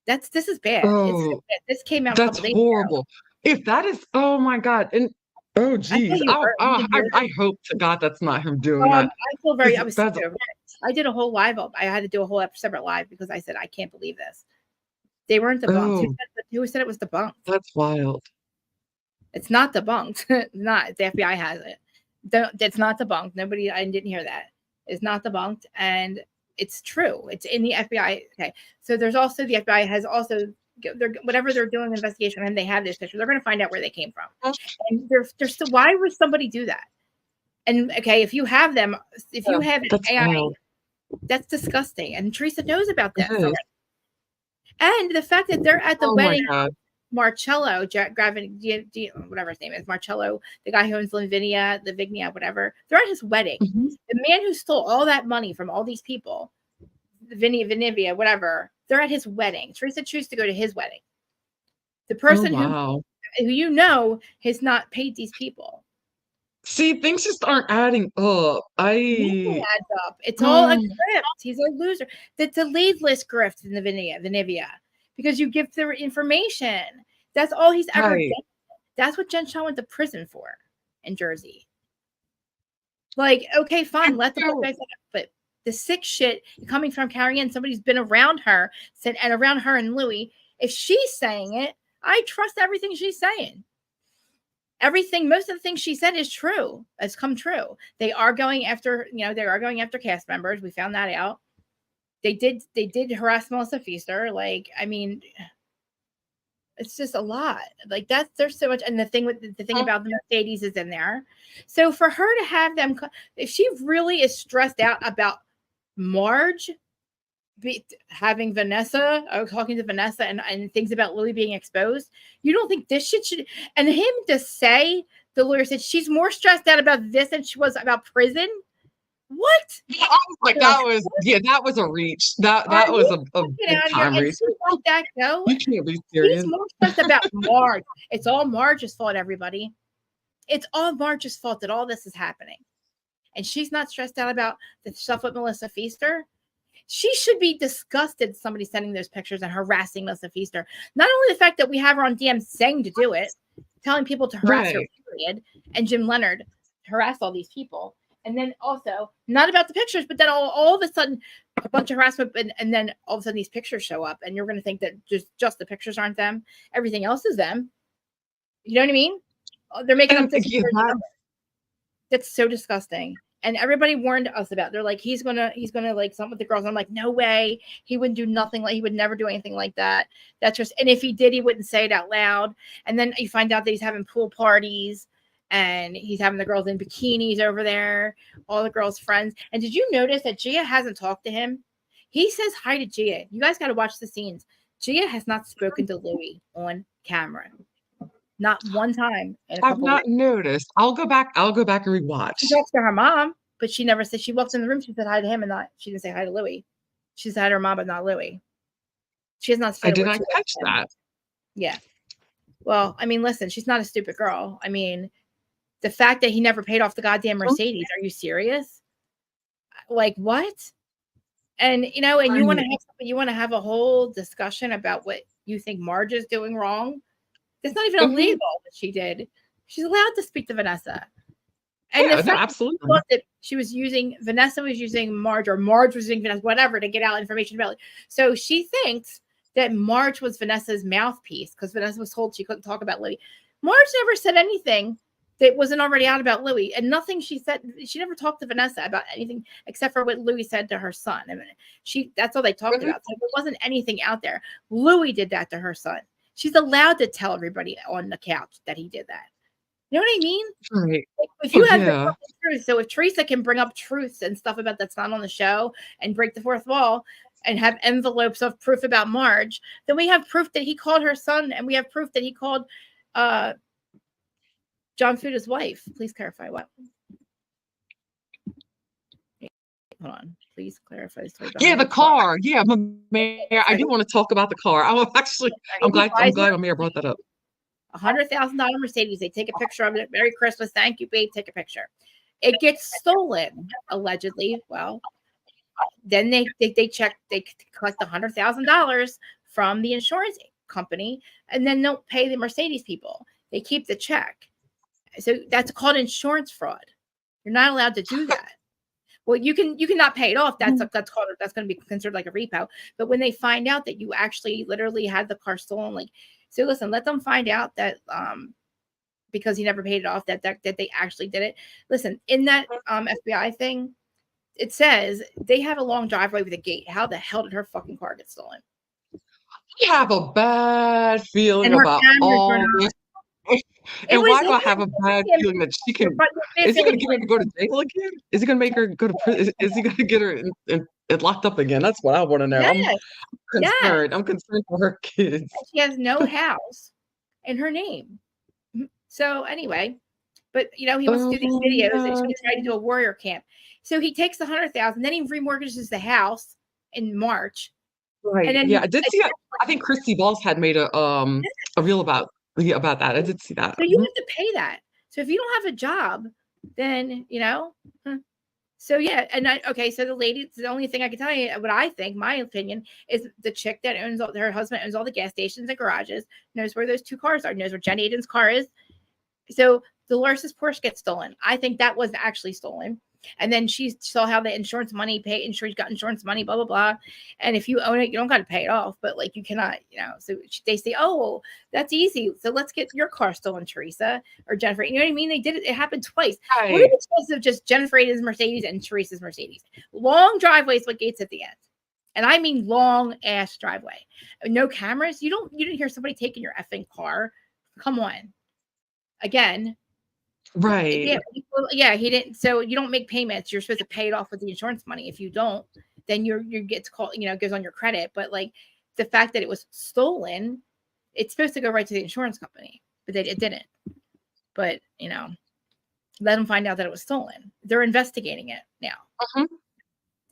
This is bad. This came out. That's horrible. If that is, oh my God. And oh geez. I hope to God that's not him doing that. I feel I did a whole live. I had to do a whole separate live because I said I can't believe this. They weren't debunked. Who said it was debunked? That's wild. It's not debunked. Not the FBI has it. It's not debunked. I didn't hear that. It's not debunked, and it's true. It's in the FBI. Okay, so there's also the FBI has also whatever they're doing investigation on him. They have this picture. They're going to find out where they came from. And they're still. Why would somebody do that? And okay, if you have them, if you have AI, wild. That's disgusting. And Teresa knows about that. And the fact that they're at the wedding, Marcello, whatever his name is, Marcello, the guy who owns Lavinia, whatever, they're at his wedding. The man who stole all that money from all these people, Vinivia, whatever, they're at his wedding. Teresa chose to go to his wedding. The person who has not paid these people. See, things just aren't adding up. Nothing adds up. It's all a grift. He's a loser. That's a lead list grift in the Vinivia because you give the information. That's all he's ever done. That's what Jen Shaw went to prison for in Jersey. Like, okay, fine, let the guys, but the sick shit coming from Carrie Ann, somebody's been around her and around her and Louie. If she's saying it, I trust everything she's saying. Most of the things she said is true. Has come true. They are going after, cast members. We found that out. They did harass Melissa Pfeister. Like, I mean, it's just a lot. Like there's so much. And the thing about the Mercedes is in there. So for her to have them, if she really is stressed out about Marge having Vanessa, talking to Vanessa and things about Louie being exposed, you don't think this shit should, and him to say, the lawyer said she's more stressed out about this than she was about prison. What? Yeah, I was like, that was a reach. That was a big time reach. Let that go. You can't be serious. He's more stressed about Marge. It's all Marge's fault, everybody. It's all Marge's fault that all this is happening. And she's not stressed out about the stuff with Melissa Pfeister. She should be disgusted somebody sending those pictures and harassing Melissa Pfeister. Not only the fact that we have her on DM saying to do it, telling people to harass her, period. And Jim Leonard harassed all these people. And then also, not about the pictures, but then all of a sudden, a bunch of harassment, and then all of a sudden these pictures show up, and you're going to think that just the pictures aren't them. Everything else is them. You know what I mean? They're making up this. That's so disgusting. And everybody warned us about it. They're like, he's gonna like something with the girls. I'm like, no way. He wouldn't do nothing like he would never do anything like that. That's just, and if he did, he wouldn't say it out loud. And then you find out that he's having pool parties and he's having the girls in bikinis over there, all the girls' friends. And did you notice that Gia hasn't talked to him? He says hi to Gia. You guys got to watch the scenes. Gia has not spoken to Louie on camera. Not one time. I've not noticed. I'll go back and rewatch. She talks to her mom, but she never said. She walked in the room. She said hi to him, and she didn't say hi to Louie. She said hi to her mom, but not Louie. She has not. I did not catch that. Yeah. Well, I mean, listen, she's not a stupid girl. I mean, the fact that he never paid off the goddamn Mercedes. Are you serious? Like what? And you know, and you want to have a whole discussion about what you think Marge is doing wrong. It's not even illegal what she did. She's allowed to speak to Vanessa. And the fact absolutely. That she was using, Vanessa was using Marge, or Marge was using Vanessa, whatever, to get out information about it. So she thinks that Marge was Vanessa's mouthpiece because Vanessa was told she couldn't talk about Louie. Marge never said anything that wasn't already out about Louie. And nothing she said, she never talked to Vanessa about anything except for what Louie said to her son. I mean, that's all they talked about. So there wasn't anything out there. Louie did that to her son. She's allowed to tell everybody on the couch that he did that. You know what I mean? Right. Like, if you have the truth, so if Teresa can bring up truths and stuff about that's not on the show and break the fourth wall and have envelopes of proof about Marge, then we have proof that he called her son, and we have proof that he called John Fuda's wife. Please clarify what. Hold on. Please clarify. Yeah, the car. Yeah, Mayor, I do want to talk about the car. I'm glad Mayor brought that up. $100,000 Mercedes. They take a picture of it. Merry Christmas. Thank you, babe. Take a picture. It gets stolen, allegedly. Well, then they check. They collect $100,000 from the insurance company, and then don't pay the Mercedes people. They keep the check. So that's called insurance fraud. You're not allowed to do that. Well, you cannot pay it off. That's going to be considered like a repo. But when they find out that you actually literally had the car stolen, like, so listen, let them find out that because he never paid it off, that they actually did it. Listen, in that FBI thing, it says they have a long driveway with a gate. How the hell did her fucking car get stolen? I have a bad feeling about all this. And why do I have a bad feeling that she can? Is he going to get her to go to jail again? Is he going to make her go to prison? Is he going to get her locked up again? That's what I want to know. Yes. I'm concerned. Yes. I'm concerned for her kids. She has no house in her name. So anyway, but you know, he wants to do these videos and he's trying to do a warrior camp. So he takes the $100,000, then he remortgages the house in March. Right. And then I did see. I think Christy Balls had made a reel about that. I did see that. So you have to pay that. So if you don't have a job, then you know. So yeah, and so the lady. The only thing I can tell you, what I think, my opinion, is the chick that owns her husband owns all the gas stations and garages, knows where those two cars are, knows where Jen Aiden's car is. So Dolores' Porsche gets stolen. I think that was actually stolen. And then she saw how the insurance money got insurance money, blah, blah, blah. And if you own it, you don't got to pay it off, but like you cannot, you know, so they say, oh, well, that's easy. So let's get your car stolen, Teresa or Jennifer. You know what I mean? They did it. It happened twice. Right. What are the chances of just Jennifer Aiden's Mercedes and Teresa's Mercedes? Long driveways with gates at the end. And I mean long ass driveway. No cameras. You didn't hear somebody taking your effing car. Come on. Again. Right. Yeah, he didn't. So you don't make payments. You're supposed to pay it off with the insurance money. If you don't, then you get called, you know, goes on your credit. But like the fact that it was stolen, it's supposed to go right to the insurance company, but it didn't. But you know, let them find out that it was stolen. They're investigating it now,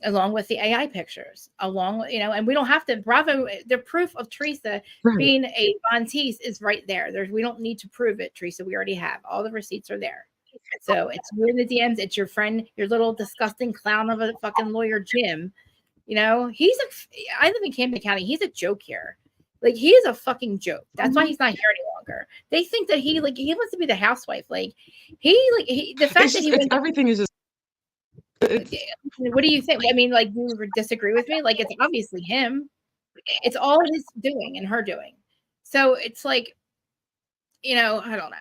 along with the AI pictures, along with, you know, and we don't have to. Bravo, the proof of Teresa being a Von Teese is right there. We don't need to prove it, Teresa. We already have all the receipts are there. So it's you in the DMs. It's your friend, your little disgusting clown of a fucking lawyer, Jim. You know, I live in Camden County. He's a joke here. Like, he is a fucking joke. That's why he's not here any longer. They think that he wants to be the housewife. Like, the fact that he went. Everything is just. What do you think? I mean, like, you disagree with me? Like, it's obviously him. It's all his doing and her doing. So it's like, I don't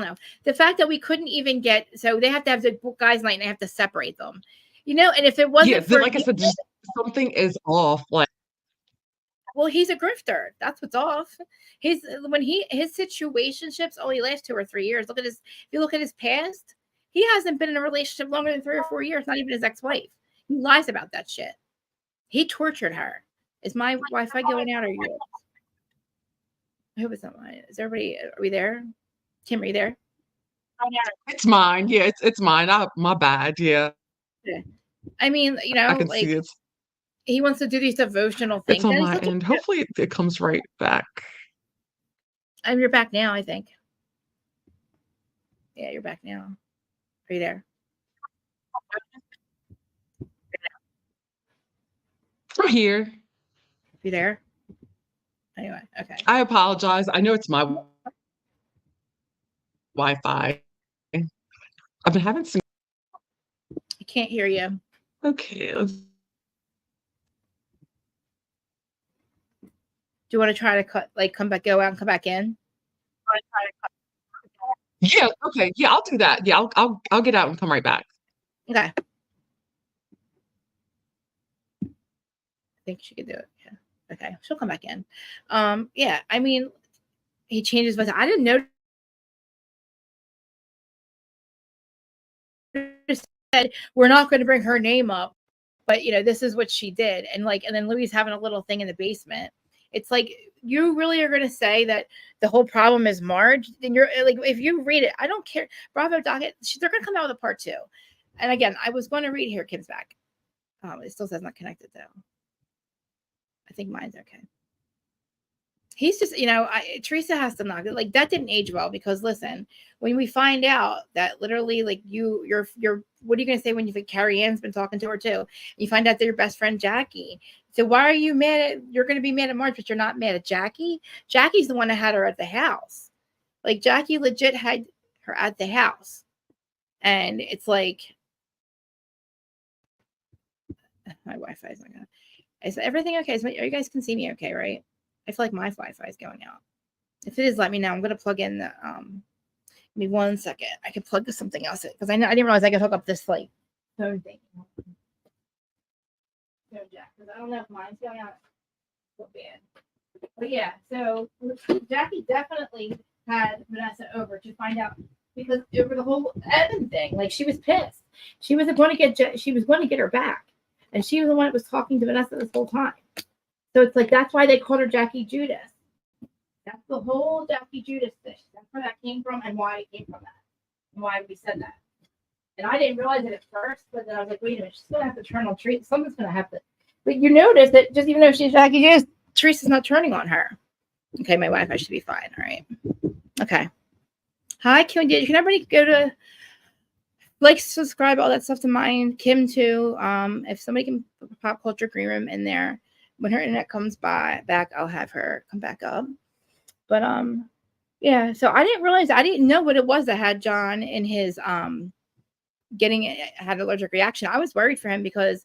know. The fact that we couldn't even get, so they have to have the guys' night and they have to separate them. And if it wasn't for, like I said, something is off. Like, well, he's a grifter. That's what's off. His situationships only last 2 or 3 years. If you look at his past, he hasn't been in a relationship longer than 3 or 4 years. Not even his ex-wife. He lies about that shit. He tortured her. Is my Wi-Fi going out or you? I hope it's not mine. Is everybody? Are we there? Tim, are you there? It's mine. Yeah, it's mine. My bad. Yeah. Yeah. I mean, I can see it. He wants to do these devotional things. It's on my end. Hopefully it comes right back. You're back now, I think. Yeah, you're back now. Are you there? I'm here. You there? Anyway, okay. I apologize. I know it's my Wi-Fi. I've been having some. I can't hear you. Okay. Do you want to try to go out and come back in? Yeah. Okay. Yeah, I'll do that. Yeah, I'll get out and come right back. Okay. I think she could do it. Yeah. Okay. She'll come back in. Yeah. I mean, he changed his voice. I didn't know. Said we're not going to bring her name up, but this is what she did, and then Louie's having a little thing in the basement. It's like, you really are going to say that the whole problem is Marge? Then you're like, if you read it, I don't care. Bravo docket, they're going to come out with a part 2. And again, I was going to read here. Kim's back. It still says not connected though. I think mine's okay. He's just, Teresa has to knock it. Like, that didn't age well, because listen, when we find out that literally, like, you're what are you going to say when Carrie Ann's been talking to her too? You find out that your best friend Jackie. So why are you mad you're going to be mad at Marge, but you're not mad at Jackie? Jackie's the one that had her at the house. Like, Jackie legit had her at the house. And it's like, my Wi-Fi is not going to. Is everything okay? You guys can see me okay, right? I feel like my Wi-Fi is going out. If it is, let me know. I'm going to plug in the, give me 1 second. I could plug something else in, because I didn't realize I could hook up this, like, phone thing. Phone jack, because I don't know if mine's going out. So bad. But yeah, so Jackie definitely had Vanessa over to find out, because over the whole Evan thing, like, she was pissed. She was going to get her back. And she was the one that was talking to Vanessa this whole time. So it's like, that's why they called her Jackie Judas. That's the whole Jackie Judas thing. That's where that came from, and why it came from that. And why we said that. And I didn't realize it at first, but then I was like, wait a minute, she's going to have to turn on Teresa. Someone's going to have to. But you notice that just even though she's Jackie Judas, Teresa's not turning on her. Okay, my Wi-Fi should be fine. All right. Okay. Hi, can everybody go to subscribe, all that stuff to mine? Kim too. If somebody can put Pop Culture Green Room in there. When her internet comes back, I'll have her come back up. But yeah. So I didn't know what it was that had John in his had an allergic reaction. I was worried for him because,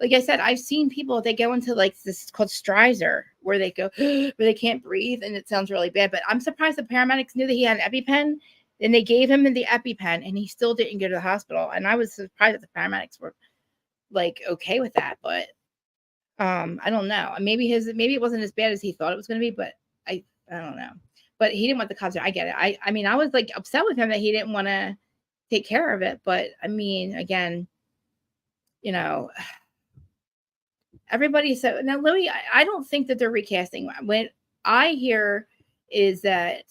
like I said, I've seen people, they go into like this called Stryzer, where they go where they can't breathe, and it sounds really bad. But I'm surprised the paramedics knew that he had an EpiPen, and they gave him the EpiPen, and he still didn't go to the hospital. And I was surprised that the paramedics were like okay with that, but. I don't know. Maybe it wasn't as bad as he thought it was going to be, but I don't know. But he didn't want the cops. I get it. I mean, I was like upset with him that he didn't want to take care of it. But I mean, again, everybody said now, Louie. I don't think that they're recasting. What I hear is that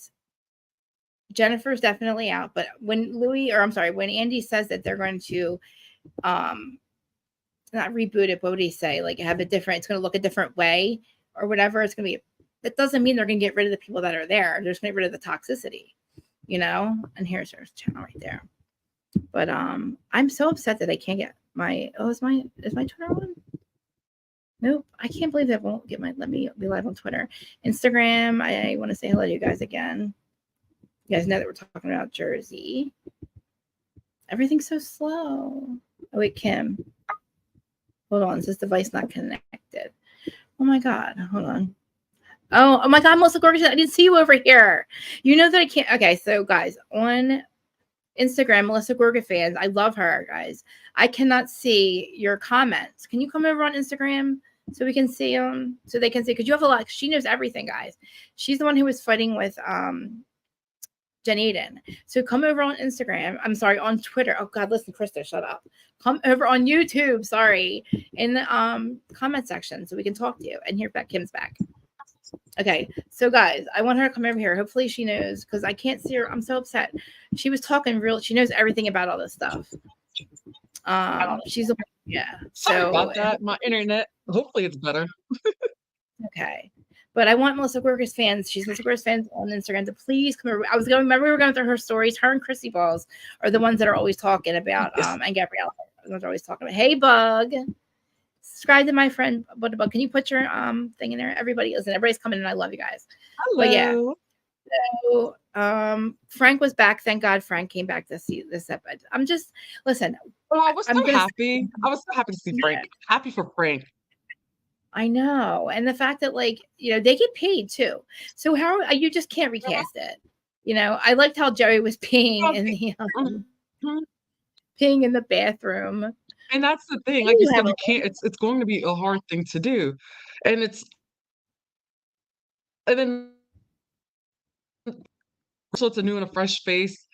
Jennifer's definitely out. But when when Andy says that they're going to, not reboot it, but what do you say? Like, have it's going to look a different way or whatever. It's going to be, that doesn't mean they're going to get rid of the people that are there. They're just going to get rid of the toxicity, and here's her channel right there. But, I'm so upset that I can't get is my Twitter on? Nope. I can't believe that won't let me be live on Twitter. Instagram, I want to say hello to you guys again. You guys know that we're talking about Jersey. Everything's so slow. Oh, wait, Kim. Hold on. Is this device not connected? Oh, my God. Hold on. Oh my God, Melissa Gorgeous. I didn't see you over here. You know that I can't. Okay, so guys, on Instagram, Melissa Gorga fans, I love her, guys. I cannot see your comments. Can you come over on Instagram so we can see them? So they can see, because you have a lot. She knows everything, guys. She's the one who was fighting with Jen Eden. So come over on Instagram. I'm sorry, on Twitter. Oh God, listen, Krista, shut up. Come over on YouTube. Sorry, in the comment section so we can talk to you and hear back. Kim's back. Okay, so guys, I want her to come over here. Hopefully she knows, because I can't see her. I'm so upset. She was talking real. She knows everything about all this stuff. She's a yeah. Sorry about that. My internet. Hopefully it's better. Okay, but I want Melissa Gorgas fans. She's Melissa Gorgas fans on Instagram to please come over. Remember we were going through her stories. Her and Chrissy Balls are the ones that are always talking about. And Gabrielle, the ones that are always talking about. Hey, Bug. Subscribe to my friend Bug. Can you put your thing in there? Everybody, listen, everybody's coming in. I love you guys. Hello. But yeah. So Frank was back. Thank God Frank came back to see this episode. I'm just listen. Oh, I was so happy. I was so happy to see Frank. Happy for Frank. I know. And the fact that, like, you know, they get paid too. So how you just can't recast it. You know, I liked how Jerry was peeing in the peeing in the bathroom. And that's the thing, like you said, you can't. It's going to be a hard thing to do, and then so it's a new and a fresh face,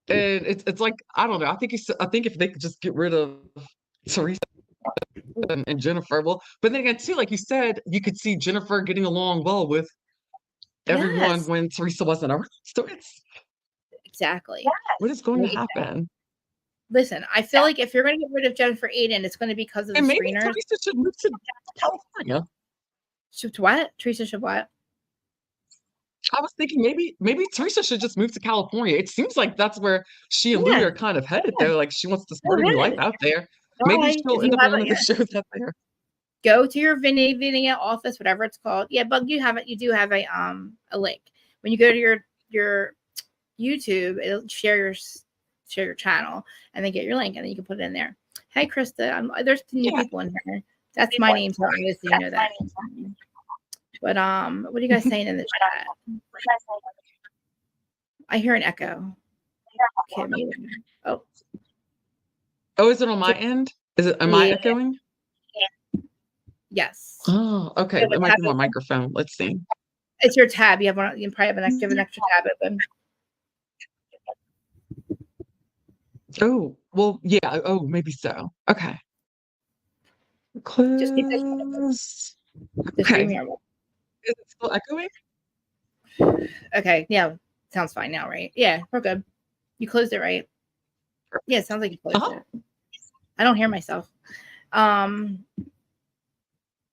and it's like I don't know. I think if they could just get rid of Teresa and Jennifer, well, but then again, too, like you said, you could see Jennifer getting along well with everyone when Teresa wasn't around. So it's exactly what is going to happen. Listen, I feel like if you're going to get rid of Jennifer Aiden, it's going to be because of the screeners. Teresa should move to California. Should what? Teresa should what? I was thinking maybe Teresa should just move to California. It seems like that's where she and Louie are kind of headed though. Like she wants to start a new life out there. Maybe she'll end up in one of the shows out there. Go to your Vinny office, whatever it's called. Yeah, Bug, you have it. You do have a link. When you go to your YouTube, it'll share your channel and then get your link and then you can put it in there. Hey Krista, there's new people in here. That's my name, so obviously you know that. But what are you guys saying in the chat? I hear an echo. Oh, is it on my end? Am I echoing? Yes. Oh, okay. It might be my microphone. Let's see. It's your tab. You probably have an extra tab open. Oh, well, yeah. Oh, maybe so. Okay. Close. Just keep this. Okay. Is it still echoing? Okay. Yeah. Sounds fine now, right? Yeah, we're good. You closed it, right? Yeah, it sounds like you closed it. I don't hear myself. I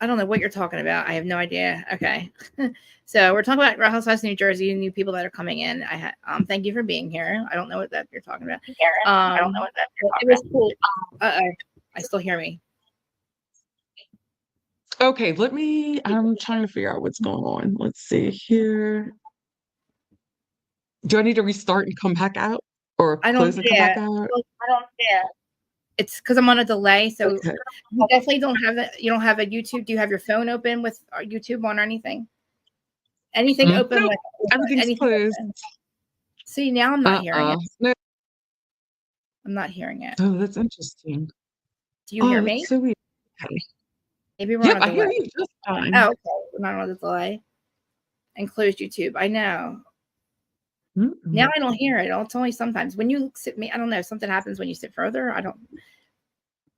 don't know what you're talking about. I have no idea. Okay. So we're talking about Real Housewives of New Jersey, new people that are coming in. Thank you for being here. I don't know what that you're talking about. I don't know what that you're talking about. It was cool. I still hear me. Okay, I'm trying to figure out what's going on. Let's see here. Do I need to restart and come back out? Or close and come back out? I don't care. It's because I'm on a delay, so you definitely don't have it. You don't have a YouTube. Do you have your phone open with YouTube on or anything? Anything open? Nope. Everything's closed. Open? See, now I'm not hearing it. No. I'm not hearing it. Oh, that's interesting. Do you hear me? That's so weird. Okay. Maybe we're on a delay. I hear you just fine. Oh, okay. We're not on a delay. And closed YouTube. I know. Now I don't hear it. It's only sometimes when you sit me. I don't know. Something happens when you sit further. I don't.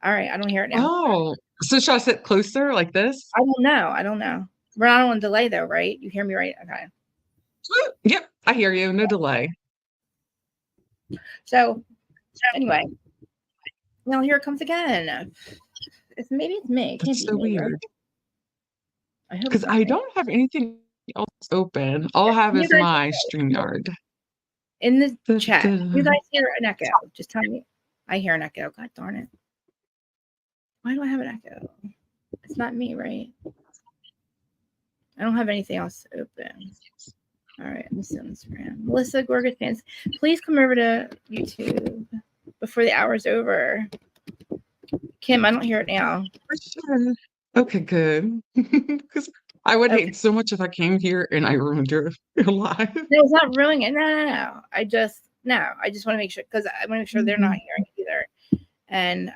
All right, I don't hear it now. Oh, so should I sit closer like this? I don't know. We're not on delay though, right? You hear me right? Okay. Yep, I hear you. No delay. So anyway, well, here it comes again. Maybe it's me. That's so weird. Because I don't have anything else open. All I have is my StreamYard. In the chat, you guys hear an echo? Just tell me. I hear an echo. God darn it. Why do I have an echo? It's not me, right? I don't have anything else open. All right, I'm still on Instagram. Melissa Gorgas fans, please come over to YouTube before the hour's over. Kim, I don't hear it now. For sure. Okay, good. Because I would hate so much if I came here and I ruined your life. No, it's not ruining it. No. I just want to make sure, because I want to make sure they're not hearing it either. And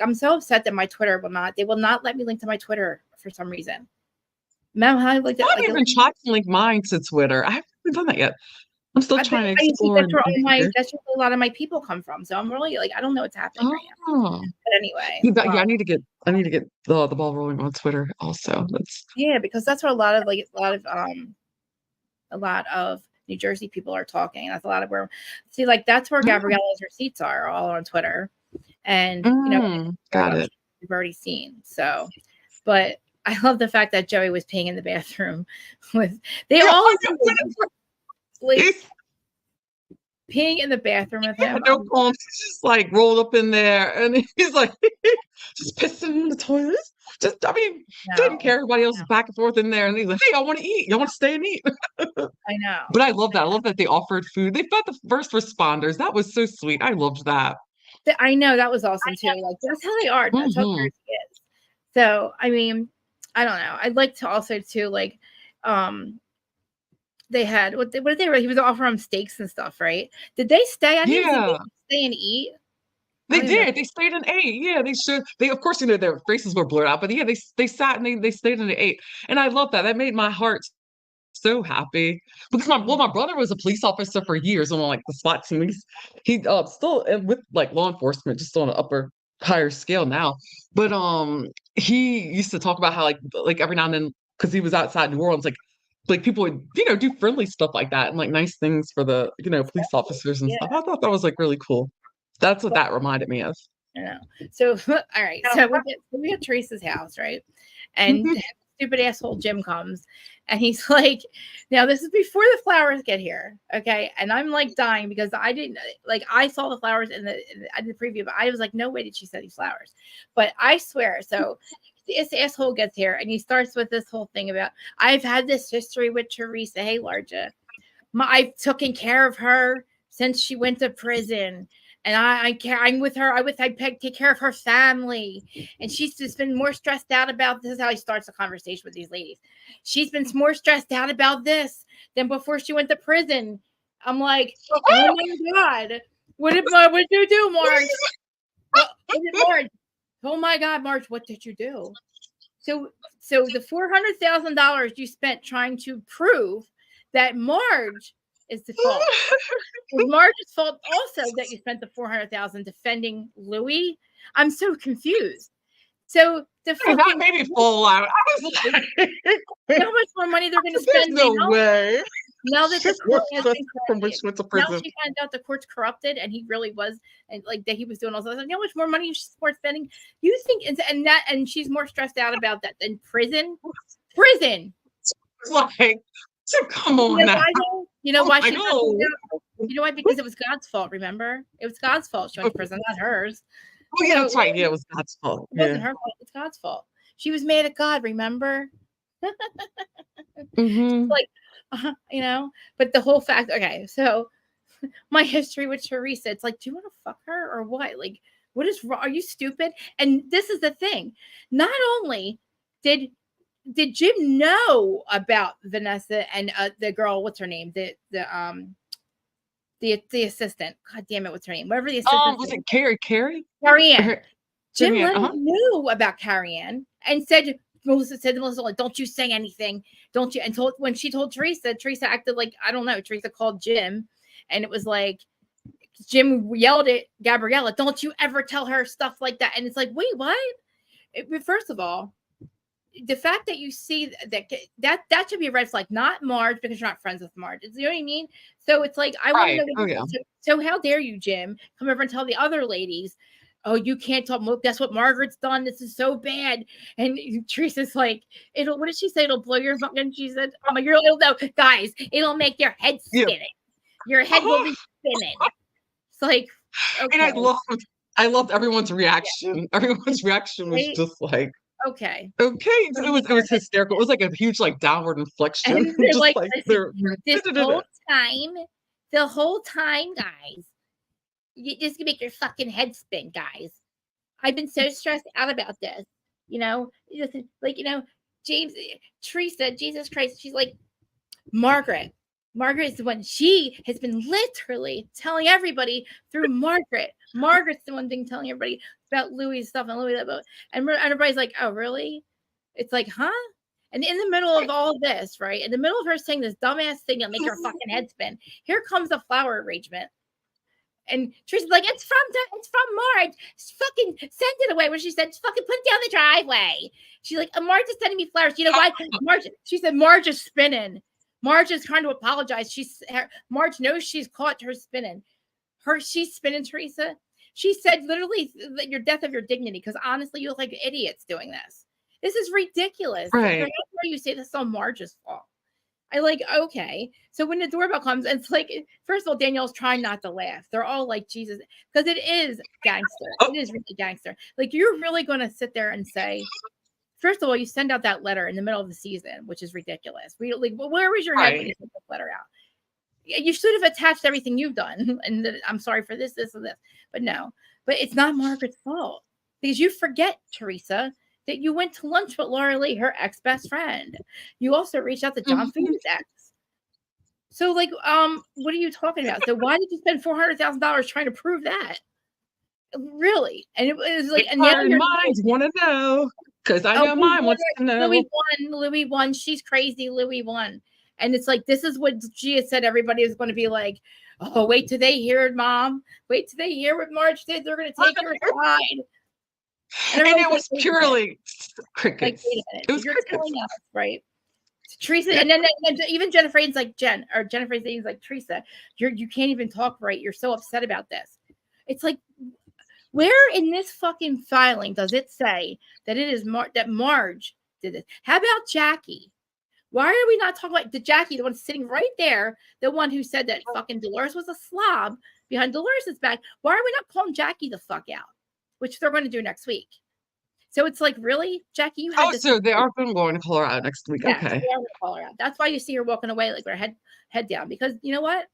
I'm so upset that my Twitter they will not let me link to my Twitter for some reason. Remember how I haven't even tried to link mine to Twitter. I haven't done that yet. I'm still trying to explore. That's where a lot of my people come from. So I'm really I don't know what's happening right now. But anyway, I need to get the ball rolling on Twitter also. Because that's where a lot of New Jersey people are talking. That's a lot of that's where Gabriella's receipts are, all on Twitter, and got it. We've already seen. So, but I love the fact that Joey was peeing in the bathroom with peeing in the bathroom with him. No qualms. He's just rolled up in there, and he's just pissing in the toilet. Didn't care. Everybody else is back and forth in there, and he's like, "Hey, I want to eat. Y'all want to stay and eat?" I know. But I love that. I love that they offered food. They fed the first responders. That was so sweet. I loved that. I know, that was awesome too. That's how they are. That's how Jersey is. So I mean, I don't know. I'd like to also too they had what did they? He was offering them steaks and stuff, right? Did they stay? I didn't think they stay and eat. They did. They stayed and ate. Yeah, they should. They, of course, their faces were blurred out, but yeah, they sat and they stayed and they ate, and I love that. That made my heart so happy because my brother was a police officer for years on the SWAT team. He still with law enforcement, just on an higher scale now. But he used to talk about how every now and then, because he was outside New Orleans, people would do friendly stuff like that and nice things for the police officers and stuff. I thought that was really cool. That's what that reminded me of. I know. So all right, so we get Teresa's house, right? And stupid asshole Jim comes, and he's like, now this is before the flowers get here, okay? And I'm dying because I didn't I saw the flowers in the preview, but I was like, no way did she send these flowers. But I swear, so this asshole gets here and he starts with this whole thing about, I've had this history with Teresa. Hey, Larja, I've taken care of her since she went to prison. And I'm with her. I take care of her family. And she's just been more stressed out about this. Is how he starts the conversation with these ladies. She's been more stressed out about this than before she went to prison. I'm like, oh my God. What did you do, Marge? Marge? Oh my God, Marge, what did you do? So the $400,000 you spent trying to prove that Marge is the fault. It was Marge's fault also that you spent the $400,000 defending Louie. I'm so confused. So that made me fall out. I was like, how much more money they're going to spend? There's no way. Now that the court has been from which went to prison. Now she found out the court's corrupted, and he really was, and that he was doing all this. How much more money is she spending? You think, and she's more stressed out about that than prison. Prison. So come on now. You know why? You know why? Because it was God's fault. Remember, it was God's fault. She went to prison, not hers. Oh yeah, that's right. Yeah, it was God's fault. It wasn't her fault. It's God's fault. She was mad at God. Remember? But the whole fact. Okay, so my history with Teresa. It's do you want to fuck her or what? What is wrong? Are you stupid? And this is the thing. Not only did Jim know about Vanessa and the girl, what's her name? The assistant. God damn it, what's her name? Whatever the assistant. Was it Carrie? Carrie Ann. Jim Lennon knew about Carrie Ann and said Melissa, don't you say anything. Don't you? And when she told Teresa acted like, I don't know. Teresa called Jim, and it was Jim yelled at Gabriella, don't you ever tell her stuff like that. And it's wait, what? First of all, the fact that you see that should be a red flag, not Marge, because you're not friends with Marge. You know what I mean? So it's I want to know. So how dare you, Jim, come over and tell the other ladies, oh, you can't talk. That's what Margaret's done. This is so bad. And Teresa's what did she say? It'll blow your fucking. She said, oh my girl, no, guys, it'll make your head spinning. Yeah. Your head will be spinning. It's okay. And I loved everyone's reaction. Yeah. Everyone's reaction was just Okay. Okay, it was hysterical. It was like a huge like downward inflection, And they're just like, like listen, they're time, the whole time, guys, you just make your fucking head spin, guys. I've been so stressed out about this. Listen, like, James, Teresa, Jesus Christ, she's like, Margaret. Margaret is the one. She has been literally telling everybody through Margaret. Margaret's the one being telling everybody about Louie's stuff and Louie that, and everybody's like, oh, really? It's like, huh? And in the middle of all of this, right? In the middle of her saying this dumbass thing that'll make her fucking head spin, here comes a flower arrangement. And Teresa's like, it's from Marge. Fucking send it away. When she said, fucking put it down the driveway. She's like, Marge is sending me flowers. You know why? She said, Marge is spinning. Marge is trying to apologize. Marge knows she's caught her spinning. She's spinning, Teresa. She said literally your death of your dignity, because honestly, you look like idiots doing this. This is ridiculous. right. How dare you say this is all Marge's fault? Okay. So when the doorbell comes, and it's like, first of all, Danielle's trying not to laugh. They're all like, Jesus, because it is gangster. It is really gangster. Like, you're really going to sit there and say, first of all, you send out that letter in the middle of the season, which is ridiculous. Where was your head when you sent the letter out? You should have attached everything you've done. And I'm sorry for this, and this. But no. But it's not Margaret's fault. Because you forget, Teresa, that you went to lunch with Laura Lee, her ex-best friend. You also reached out to John Food's ex. So, like, what are you talking about? So why did you spend $400,000 trying to prove that? Really? And it was like, and now your minds want to know, because I know mine wants to know. Louie won. She's crazy. Louie won. And it's like, this is what Gia said everybody is going to be like, oh, wait till they hear it, Mom. Wait till they hear what Marge did. They're going to take your side. And it was purely crickets. Like, wait a minute. You're telling us, right? Teresa, and then even Jennifer Aiden's like, Jennifer Aiden's like, Teresa, you can't even talk right. You're so upset about this. It's like, where in this fucking filing does it say that it is that Marge did this? How about Jackie? Why are we not talking about Jackie, the one sitting right there, the one who said that fucking Dolores was a slob behind Dolores's back? Why are we not calling Jackie the fuck out? Which they're going to do next week. So it's like, really, Jackie, you had this. So they are going to call her out next week. Yes, okay. They are going to call her out. That's why you see her walking away like with her head down. Because you know what?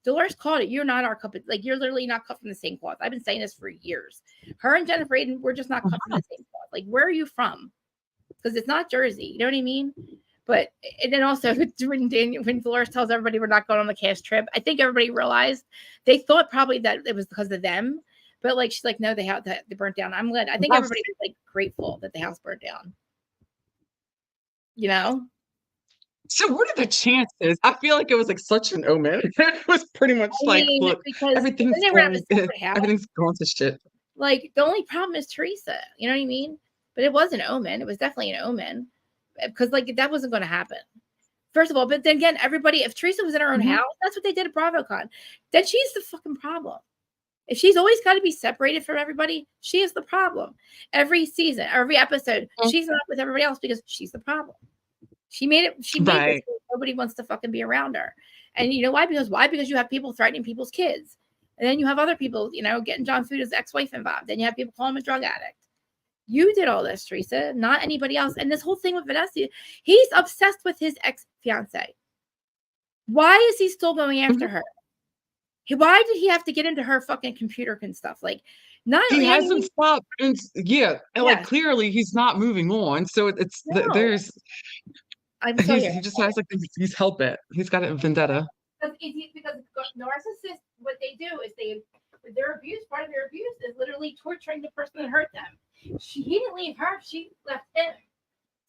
Dolores called it. You're not our cup of, like, you're literally not cut from the same cloth. I've been saying this for years. Her and Jennifer Aiden, we're just not cut from the same cloth. Like, where are you from? Because it's not Jersey. You know what I mean? But, and then also when Dolores tells everybody we're not going on the cast trip, I think everybody realized, they thought probably that it was because of them. But like, she's like, no, they burnt down. I'm glad. I think everybody was like grateful that the house burnt down. You know? So what are the chances? I feel like it was like such an omen. It was pretty much look, everything's going to shit. Like, the only problem is Teresa. You know what I mean? But it was an omen. It was definitely an omen. Because, like, that wasn't going to happen. First of all, but then again, everybody, if Teresa was in her own house, that's what they did at BravoCon. Then she's the fucking problem. If she's always got to be separated from everybody, she is the problem. Every season, every episode, she's not with everybody else because she's the problem. She made it. She made it so nobody wants to fucking be around her. And you know why? Because you have people threatening people's kids. And then you have other people, getting John Fuda's ex-wife involved. Then you have people calling him a drug addict. You did all this, Teresa, not anybody else. And this whole thing with Vanessa, he's obsessed with his ex-fiance. Why is he still going after her? Why did he have to get into her fucking computer and stuff? Like, he hasn't stopped. And like, clearly he's not moving on. So it's there's. I'm sorry. He just has like he's hell bent. He's got a vendetta. Because narcissists, what they do is their abuse. Part of their abuse is literally torturing the person that hurt them. He didn't leave her; she left him.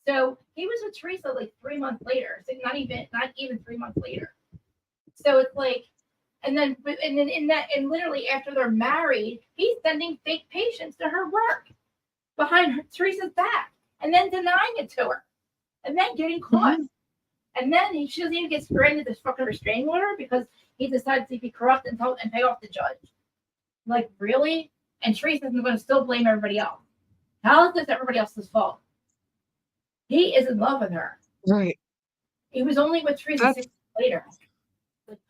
So he was with Teresa like 3 months later. So not even 3 months later. So it's like, and then literally after they're married, he's sending fake patients to her work behind Teresa's back, and then denying it to her, and then getting caught. And then she doesn't even get granted this fucking restraining order because he decided to be corrupt and pay off the judge. Like, really? And Teresa's going to still blame everybody else. How is this everybody else's fault? He is in love with her. Right. He was only with Teresa 6 months later.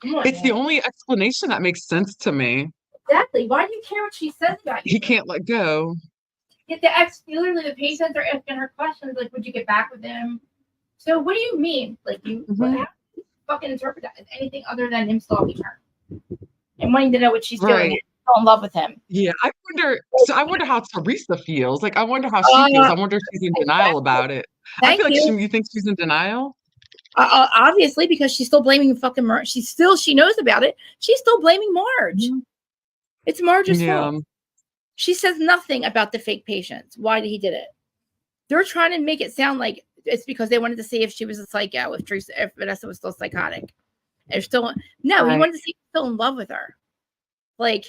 Like, it's the only explanation that makes sense to me. Exactly. Why do you care what she says about you? He can't let go. Literally, the patients are asking her questions like, "Would you get back with him?" So, what do you mean? Like, how do you fucking interpret that as anything other than him stalking her and wanting to know what she's doing and fall in love with him? Yeah, I wonder. So I wonder how Teresa feels. Like, I wonder how she feels. I wonder if she's in denial about it. I feel like you think she's in denial. Obviously, because she's still blaming fucking Marge. She knows about it. She's still blaming Marge. It's Marge's fault. She says nothing about the fake patients. Why he did it? They're trying to make it sound like it's because they wanted to see if she was a psycho, if Vanessa was still psychotic. He wanted to see if he's still in love with her. Like,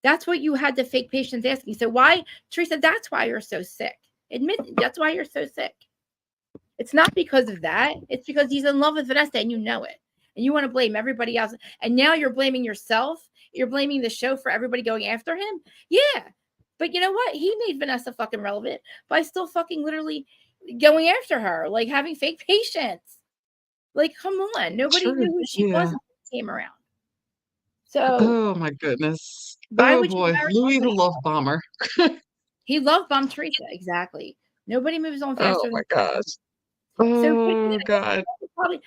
that's what you had the fake patients asking. So why, Teresa, that's why you're so sick. Admit that's why you're so sick. It's not because of that. It's because he's in love with Vanessa and you know it. And you want to blame everybody else. And now you're blaming yourself. You're blaming the show for everybody going after him. Yeah. But you know what? He made Vanessa fucking relevant by still fucking literally going after her, like having fake patients. Like, come on. Nobody knew who she was when she came around. So, oh my goodness. Oh boy. Louie the love bomber. He love bombed Teresa. Exactly. Nobody moves on faster. Oh my gosh. Oh God.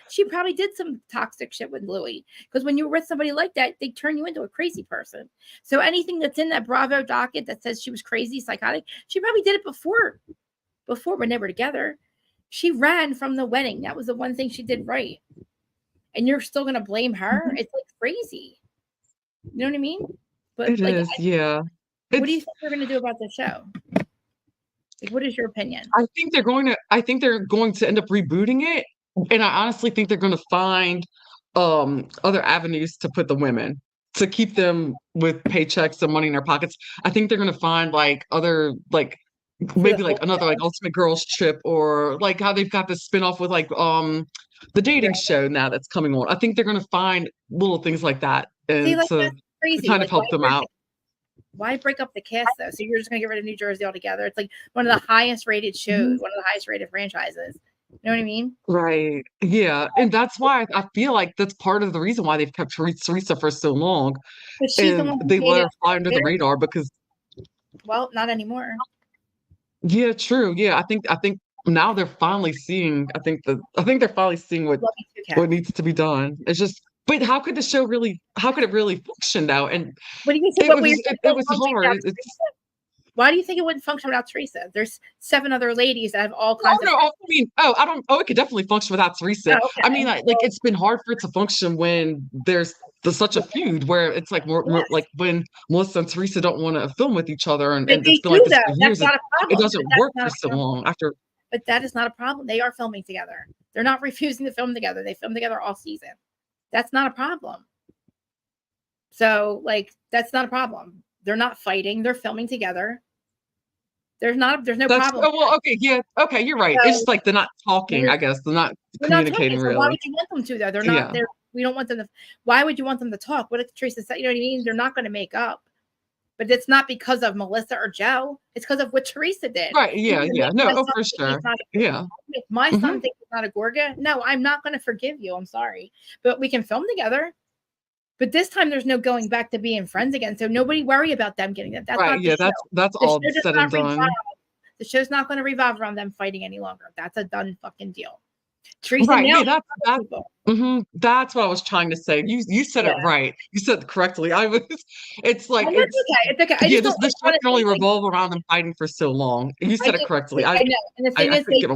She probably did some toxic shit with Louie, because when you're with somebody like that, they turn you into a crazy person. So anything that's in that Bravo docket that says she was crazy, psychotic, she probably did it before when they were together. She ran from the wedding. That was the one thing she did right. And you're still gonna blame her? It's like crazy. You know what I mean? But it is, yeah. What do you think they're gonna do about the show? Like, what is your opinion? I think they're going to end up rebooting it. And I honestly think they're going to find other avenues to put the women, to keep them with paychecks and money in their pockets. I think they're going to find like other, like maybe like another like Ultimate Girls Trip, or like how they've got this spinoff with like the dating show now that's coming on. I think they're going to find little things like that and to kind of help them out. Why break up the cast though? So you're just gonna get rid of New Jersey altogether? It's like one of the highest rated shows, one of the highest rated franchises. You know what I mean? Right. Yeah. And that's why I feel like that's part of the reason why they've kept Teresa for so long. And they let her fly under the radar because, well, not anymore. Yeah, true. Yeah. I think now they're finally seeing, I think they're finally seeing what needs to be done. It's just, but how could it really function now? And what do you think? It was hard. Why do you think it wouldn't function without Teresa? There's 7 other ladies that have all kinds of. It could definitely function without Teresa. Oh, okay. I mean, like it's been hard for it to function when there's such a feud where it's like more like when Melissa and Teresa don't want to film with each other, and it's been like this for years. It doesn't work for so long after. But that is not a problem. They are filming together. They're not refusing to film together. They film together all season. That's not a problem. So, like, that's not a problem. They're not fighting. They're filming together. There's no problem. Oh, well, okay, yeah, okay, you're right. So, it's just like they're not talking. I guess they're not communicating really. Why would you want them to though? They're not. Yeah. We don't want them to. Why would you want them to talk? What if Teresa said? You know what I mean? They're not going to make up. But it's not because of Melissa or Joe. It's because of what Teresa did. Right? Yeah. Yeah. No. For sure. Yeah. If my son thinks he's not a Gorga, no, I'm not going to forgive you. I'm sorry, but we can film together. But this time, there's no going back to being friends again. So nobody worry about them getting that. That's right. Yeah. That's all said and done. The show's not going to revolve around them fighting any longer. That's a done fucking deal. Teresa, right? Yeah, that's what I was trying to say. You said it right. You said it correctly. It's like it's okay. Yeah, this show can only revolve around them fighting for so long. You said it correctly. I know. And the thing is, they did.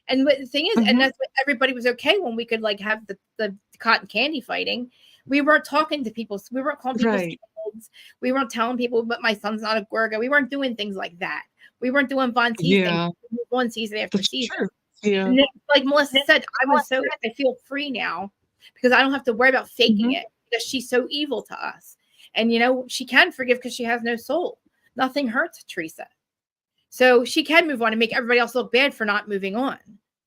And the thing is, and that's what everybody was okay when we could like have the cotton candy fighting. We weren't talking to people. We weren't calling people kids. We weren't telling people, but my son's not a Gorga. We weren't doing things like that. We weren't doing Von T things one season after season. True. Yeah. And then, like Melissa said, I feel free now because I don't have to worry about faking it because she's so evil to us. And you know, she can forgive because she has no soul. Nothing hurts Teresa. So she can move on and make everybody else look bad for not moving on.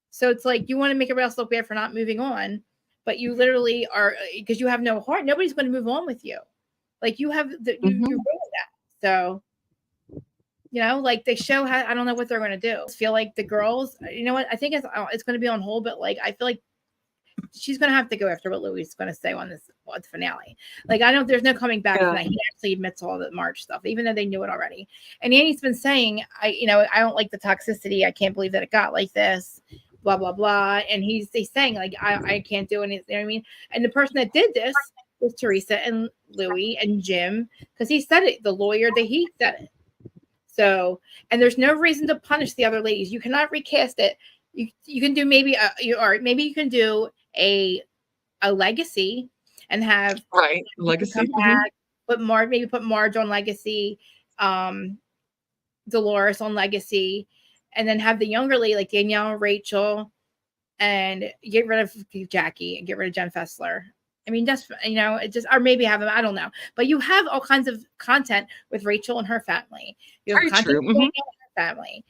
So it's like you want to make everybody else look bad for not moving on, but you literally are, because you have no heart. Nobody's going to move on with you. Like you have you ruined that. So you know, like the show I don't know what they're going to do. I feel like the girls, you know what? I think it's going to be on hold, but like, I feel like she's going to have to go after what Louie's going to say on the finale. Like, there's no coming back from that. He actually admits all the Marge stuff, even though they knew it already. And Annie's been saying, I don't like the toxicity. I can't believe that it got like this, blah, blah, blah. And he's saying, like, I can't do anything. You know what I mean? And the person that did this was Teresa and Louie and Jim, because he said it, the lawyer, he said it. So, and there's no reason to punish the other ladies. You cannot recast it. You can do maybe you can do a legacy and have legacy back, put Marge on legacy, Dolores on legacy, and then have the younger lady like Danielle, Rachel, and get rid of Jackie and get rid of Jen Fessler. I mean, just or maybe have them. I don't know, but you have all kinds of content with Rachel and her family. You have content with her family.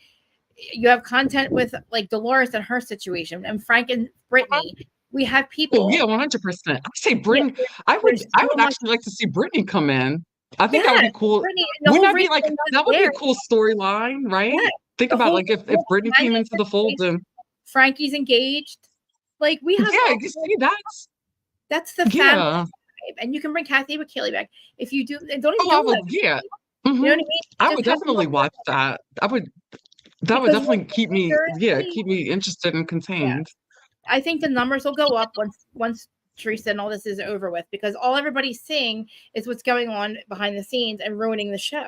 You have content with like Dolores and her situation, and Frank and Brittany. We have people. Oh yeah, 100%. I say Brittany. I would actually like to see Brittany come in. I think that would be cool. Wouldn't that be like that would be a cool storyline, right? Think about like if Brittany came into the fold and Frankie's engaged. Like we have. Yeah, you see that's the family. And you can bring Kathy with Kelly back if you do. Don't even. Yeah. You know what I mean? I would definitely watch that. That would definitely keep me interested and contained. I think the numbers will go up once Teresa and all this is over with, because all everybody's seeing is what's going on behind the scenes and ruining the show.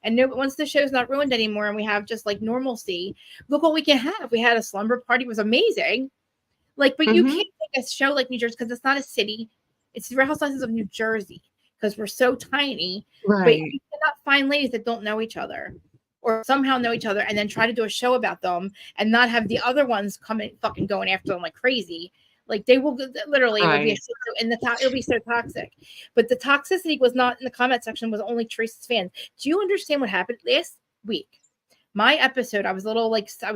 And once the show's not ruined anymore and we have just like normalcy, look what we can have. We had a slumber party, it was amazing. Like, but you can't take a show like New Jersey because it's not a city. It's the Real Housewives of New Jersey because we're so tiny. Right. But you cannot find ladies that don't know each other or somehow know each other and then try to do a show about them and not have the other ones coming fucking going after them like crazy. Like they will literally it will be it'll be so toxic. But the toxicity was not in the comment section, was only Teresa's fans. Do you understand what happened last week? My episode, I was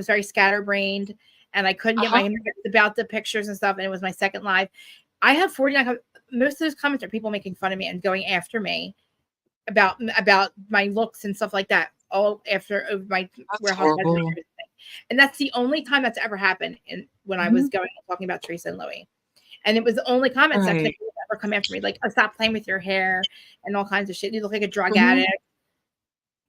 very scatterbrained and I couldn't get my hands about the pictures and stuff, and it was my second live. I have 49. Most of those comments are people making fun of me and going after me about my looks and stuff like that. All after my warehouse, and that's the only time that's ever happened. When I was going and talking about Teresa and Louie, and it was the only comment section that would ever come after me, like, oh, stop playing with your hair and all kinds of shit. You look like a drug addict,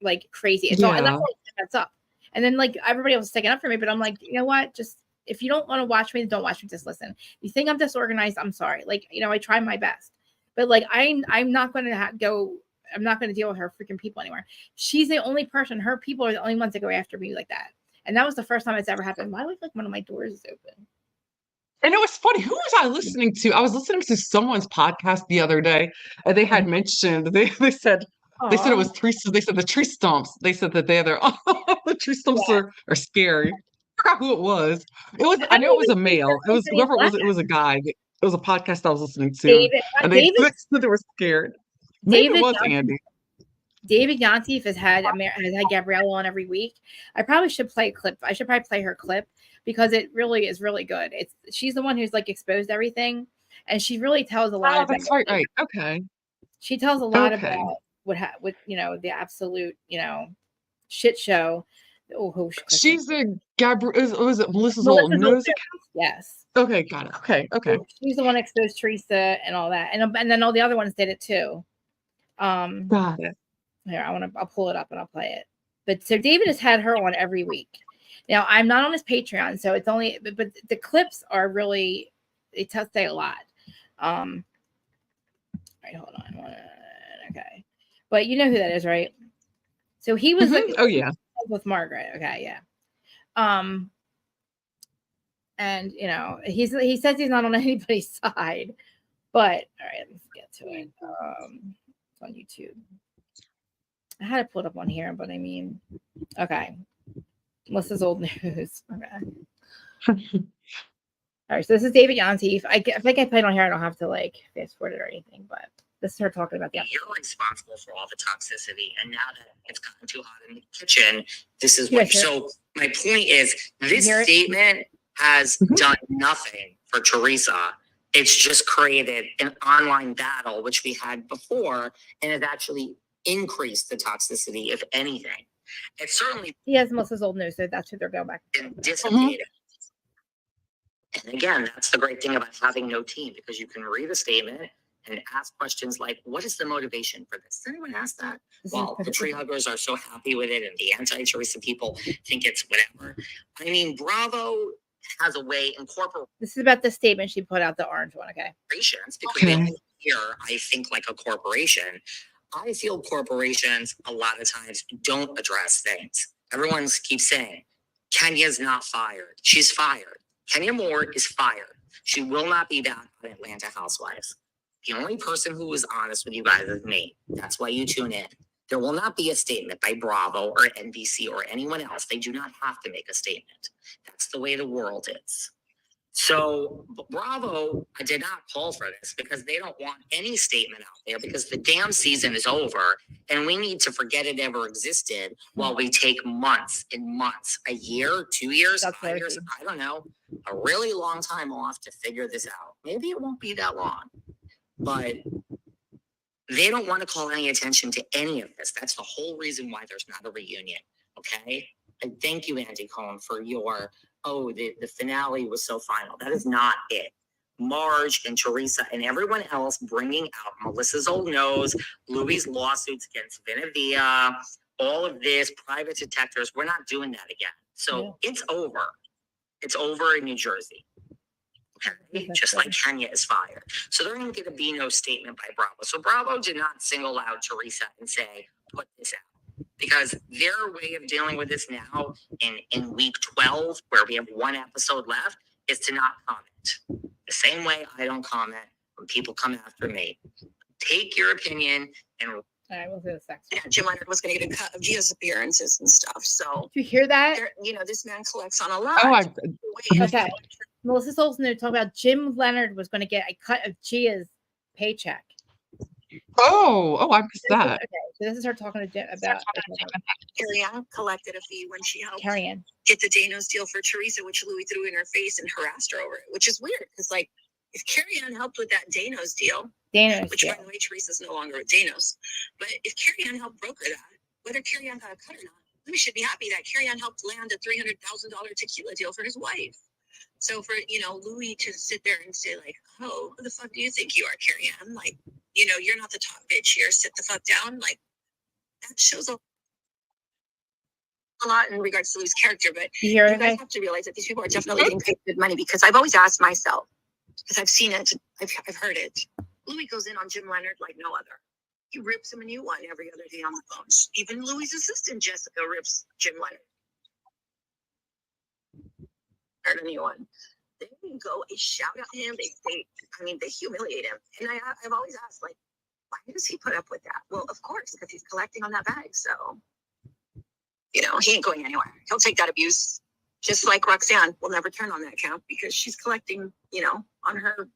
like crazy. It's all, and that's up. And then like everybody else was taking up for me, but I'm like, you know what? Just if you don't want to watch me, don't watch me. Just listen. You think I'm disorganized? I'm sorry. Like, I try my best, but like I'm not going to go. I'm not going to deal with her freaking people anymore. She's the only person. Her people are the only ones that go after me like that. And that was the first time it's ever happened. Why would like one of my doors is open? And it was funny. Who was I listening to? I was listening to someone's podcast the other day, and they had mentioned they said it was Teresa. They said the tree stumps. They said that the tree stumps are scary. I forgot who it was. I know it was a male. It was whoever it was. It was a guy. It was a podcast I was listening to, and they said they were scared. Maybe it was Andy. David Yontef has had Gabriella on every week. I probably should play a clip. I should probably play her clip because it really is really good. She's the one who's like exposed everything, and she really tells a lot. Oh, that's right. Okay. She tells a lot about what the absolute shit show. She's the was it Melissa's old nose? Yes. Okay, got it. Okay. She's the one that exposed Teresa and all that, and then all the other ones did it too. Got it. Here, I'll pull it up and I'll play it. But so David has had her on every week. Now I'm not on his Patreon, so it's only, but the clips are really, they say a lot. All right, hold on. Okay, but you know who that is, right? So he was with Margaret. Okay, yeah. And he says he's not on anybody's side, but all right, let's get to it. It's on YouTube. I had to pull it up on here, but I mean, okay. Melissa's old news. Okay. All right, so this is David Yontef. I think I played on here. I don't have to like fast forward it or anything, but this is her talking about the episode. You're responsible for all the toxicity, and now that it's gotten too hot in the kitchen, this is what. So my point is, this statement has done nothing for Teresa. It's just created an online battle, which we had before, and it actually increased the toxicity, if anything. It certainly he has Melissa's old news, so that's who they're going back to. Dissipated. And again, that's the great thing about having no team, because you can read a statement and ask questions like, what is the motivation for this? Does anyone ask that? Well, the tree huggers are so happy with it, and the anti-Teresa people think it's whatever. I mean, Bravo has a way incorporate. This is about the statement she put out, the orange one, okay? Because they here, I think, like a corporation. I feel corporations a lot of times don't address things. Everyone keeps saying, Kenya's not fired. She's fired. Kenya Moore is fired. She will not be back on Atlanta Housewives. The only person who is honest with you guys is me. That's why you tune in. There will not be a statement by Bravo or NBC or anyone else. They do not have to make a statement. That's the way the world is. So Bravo, I did not call for this because they don't want any statement out there, because the damn season is over and we need to forget it ever existed while we take months and months, a year, 2 years, 5 years, I don't know, a really long time off to figure this out. Maybe it won't be that long, but they don't want to call any attention to any of this. That's the whole reason why there's not a reunion. Okay. And thank you, Andy Cohen, for your, the finale was so final. That is not it. Marge and Teresa and everyone else bringing out Melissa's old nose, Louie's lawsuits against Benavia, all of this, private detectives. We're not doing that again. So it's over. It's over in New Jersey. Okay. Just like Kenya is fired. So there ain't going to be no statement by Bravo. So Bravo did not single out Teresa and say, put this out. Because their way of dealing with this now in week 12, where we have one episode left, is to not comment. The same way I don't comment when people come after me. Take your opinion and... I will do the sex. Yeah, Jim Leonard was going to get a cut of Gia's appearances and stuff. So... Did you hear that? This man collects on a lot. Oh, okay. Melissa Olsen, they're talking about Jim Leonard was going to get a cut of Gia's paycheck. I missed that. Okay, so this is her talking to Jim about Carrie-Anne collected a fee when she helped Carrie-Anne get the Dano's deal for Teresa, which Louie threw in her face and harassed her over it, which is weird because, like, if Carrie-Anne helped with that Dano's deal, which by the way, Teresa's no longer with Dano's, but if Carrie-Anne helped broker that, whether Carrie-Anne got a cut or not, Louie should be happy that Carrie-Anne helped land a $300,000 tequila deal for his wife. So for, Louie to sit there and say, like, oh, who the fuck do you think you are, Carrie-Anne? Like, you're not the top bitch here. Sit the fuck down. Like, that shows a lot in regards to Louie's character. But you guys have to realize that these people are definitely getting paid good money, because I've always asked myself, because I've seen it, I've heard it. Louie goes in on Jim Leonard like no other. He rips him a new one every other day on the phone. Even Louie's assistant, Jessica, rips Jim Leonard a new one. They go and shout at him. They humiliate him. And I've always asked, like, why does he put up with that? Well, of course, because he's collecting on that bag. So, he ain't going anywhere. He'll take that abuse, just like Roxanne will never turn on that account because she's collecting, on her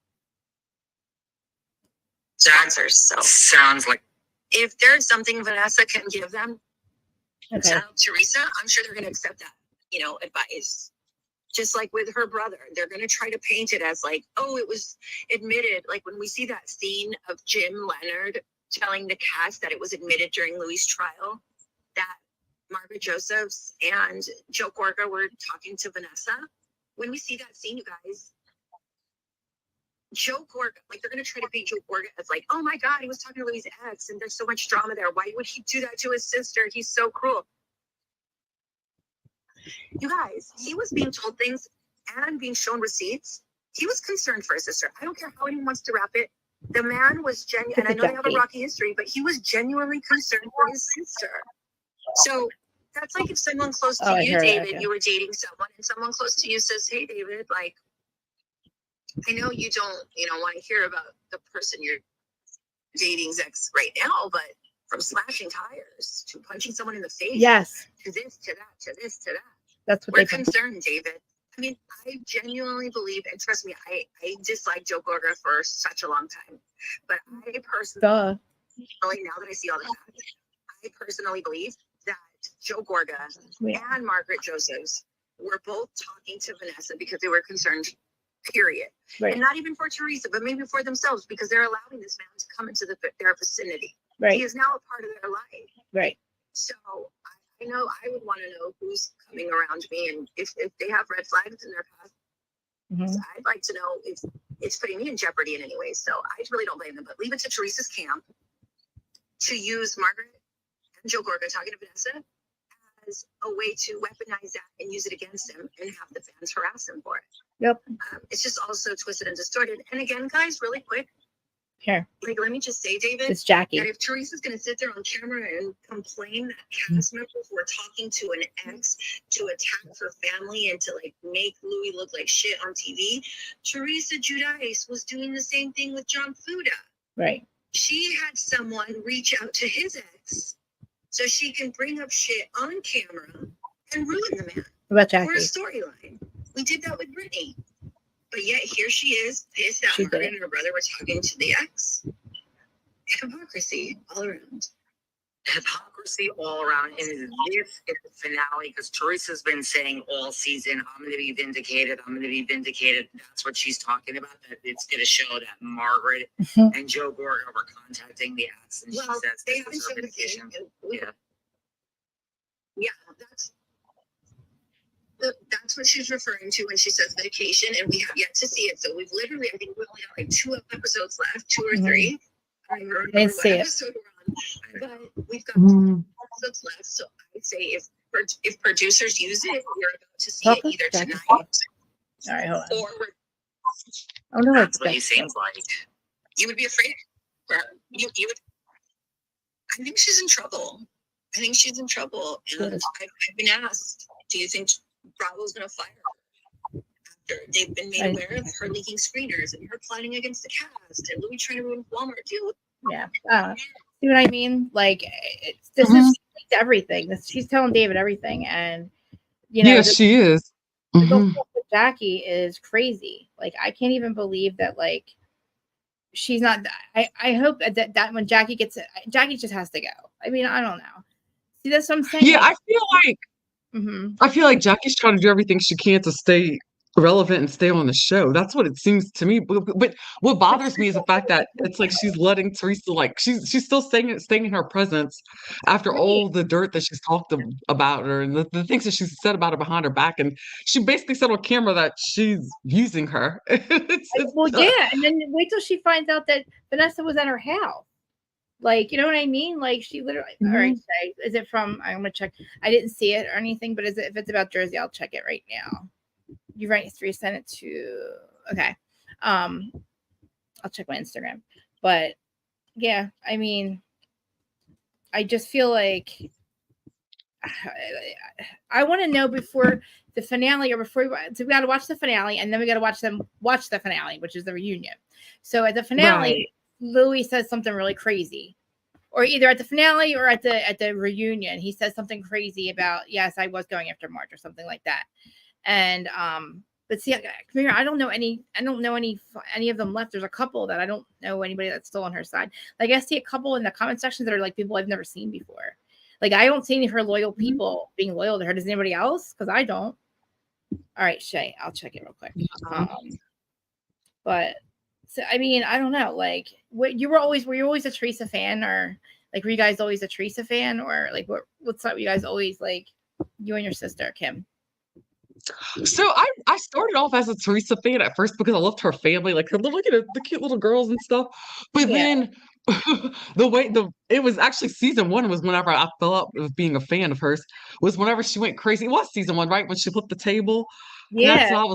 sponsors. So sounds like if there's something Vanessa can give them, Teresa, I'm sure they're going to accept that, advice. Just like with her brother, they're going to try to paint it as like, oh, it was admitted. Like when we see that scene of Jim Leonard telling the cast that it was admitted during Louie's trial, that Margaret Josephs and Joe Gorga were talking to Vanessa. When we see that scene, you guys, Joe Gorga, like they're going to try to paint Joe Gorga as like, oh my God, he was talking to Louie's ex and there's so much drama there. Why would he do that to his sister? He's so cruel. You guys, he was being told things and being shown receipts. He was concerned for his sister. I don't care how anyone wants to wrap it. The man was genuine, and I know they have a rocky history, but he was genuinely concerned for his sister. So that's like if someone close to you, David, you were dating someone, and someone close to you says, hey, David, like, I know you don't, want to hear about the person you're dating's ex right now, but from slashing tires to punching someone in the face, to this, to that, to this, to that. That's what we're concerned, David. I mean, I genuinely believe, and trust me, I disliked Joe Gorga for such a long time. But I personally, now that I see all the facts, I personally believe that Joe Gorga and Margaret Josephs were both talking to Vanessa because they were concerned, period. And not even for Teresa, but maybe for themselves, because they're allowing this man to come into their vicinity. He is now a part of their life. So I know I would want to know who's coming around me, and if they have red flags in their past, Mhm. I'd like to know if it's putting me in jeopardy in any way. So I really don't blame them, but leave it to Teresa's camp to use Margaret and Joe Gorga talking to Vanessa as a way to weaponize that and use it against him and have the fans harass him for it. Yep. It's just also twisted and distorted. And again, guys, really quick, Here, like, let me just say, David, it's Jackie. that if Teresa's going to sit there on camera and complain that cast members were talking to an ex to attack her family and to like make Louie look like shit on TV, Teresa Giudice was doing the same thing with John Fuda. Right. She had someone reach out to his ex so she can bring up shit on camera and ruin the man What about for a Jackie? storyline. We did that with Brittany. But yet here she is, pissed that She did Margaret it. and her brother were talking to the ex. Hypocrisy all around. Hypocrisy all around. And this is the finale because Teresa's been saying all season, I'm going to be vindicated. I'm going to be vindicated. That's what she's talking about. That it's going to show that Margaret and Joe Gorga were contacting the ex. And Well, she says they this haven't was her shown the vindication. video. Yeah. Yeah, that's what she's referring to when she says medication, and we have yet to see it. So we've literally, I think we only got like 2 episodes left, 2 or 3. I don't remember Didn't see what it. episode we're on, but we've got 2 episodes left. So I'd say if producers use it, we're about to see it Welcome, either Jackie. tonight All right, hold on. or we're, Oh no, That's it's what he Jackie. seems like. you would be afraid. You would. I think she's in trouble. I think she's in trouble. And Good. I've been asked, do you think Bravo's going to fire her? After they've been made I- aware of her leaking screeners and her plotting against the cast and Louie trying to ruin Walmart deal. Yeah. See what I mean? Like, this is everything. She's telling David everything, and you know, she is. the whole stuff with Jackie is crazy. Like, I can't even believe that. Like, she's not. I hope that when Jackie gets it, Jackie just has to go. I mean, I don't know. See, that's what I'm saying. Yeah, Like, I feel like Jackie's trying to do everything she can to stay relevant and stay on the show. That's what it seems to me. But what bothers me is the fact that it's like she's letting Teresa, like she's still staying in her presence after all the dirt that she's talked about her and the things that she's said about her behind her back, and she basically said on camera that she's using her. Yeah, and then wait till she finds out that Vanessa was at her house. Like, you know what I mean? Like, she literally. All right, Shay, is it from? I'm gonna check. I didn't see it or anything, but if it's about Jersey, I'll check it right now. You write 3, send it to. Okay, I'll check my Instagram. But yeah, I mean, I just feel like I want to know before the finale or before so we got to watch the finale, and then we got to watch the finale, which is the reunion. So at the finale. Right. Louie says something really crazy, or either at the finale or at the reunion, he says something crazy about, yes, I was going after Marge or something like that. And but see, I don't know any of them left. There's a couple that I don't know anybody that's still on her side. Like, I see a couple in the comment sections that are like people I've never seen before. Like, I don't see any of her loyal people being loyal to her. Does anybody else? Because I don't. All right, Shay, I'll check it real quick. But so, I mean, I don't know. Like, were you always a Teresa fan, or like, were you guys always a Teresa fan, or like, what's up? You guys always like, you and your sister Kim? So I started off as a Teresa fan at first because I loved her family, like her look at the cute little girls and stuff. But then it was actually season 1 was whenever I fell up with being a fan of hers, was whenever she went crazy. It was season 1, right? When she flipped the table. And that's when I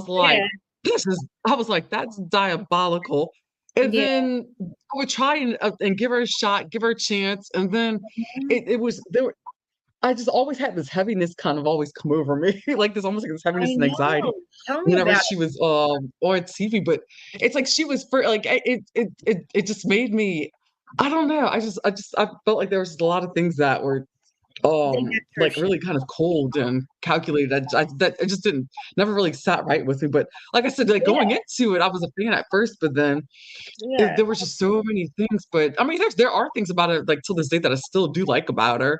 was like, that's diabolical. And then I would try and give her a shot, give her a chance. And then I just always had this heaviness kind of always come over me, like this almost like this heaviness and anxiety Tell me whenever about she was on TV. But it's like she was for like it just made me, I don't know. I felt like there was just a lot of things that were like really kind of cold and calculated. That it just didn't never really sat right with me. But like I said, like going into it, I was a fan at first, but then there was just so many things. But I mean, there are things about it like till this day that I still do like about her.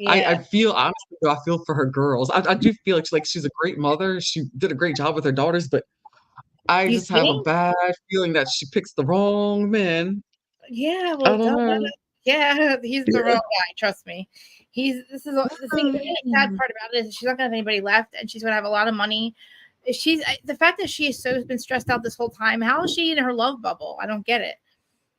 I feel honestly, I feel for her girls. I do feel like she's a great mother. She did a great job with her daughters, but I just have a bad feeling that she picks the wrong men. Yeah, I don't know. Yeah, he's the wrong guy. Trust me. The thing. The sad part about it is she's not gonna have anybody left, and she's gonna have a lot of money. the fact that she has been stressed out this whole time. How is she in her love bubble? I don't get it.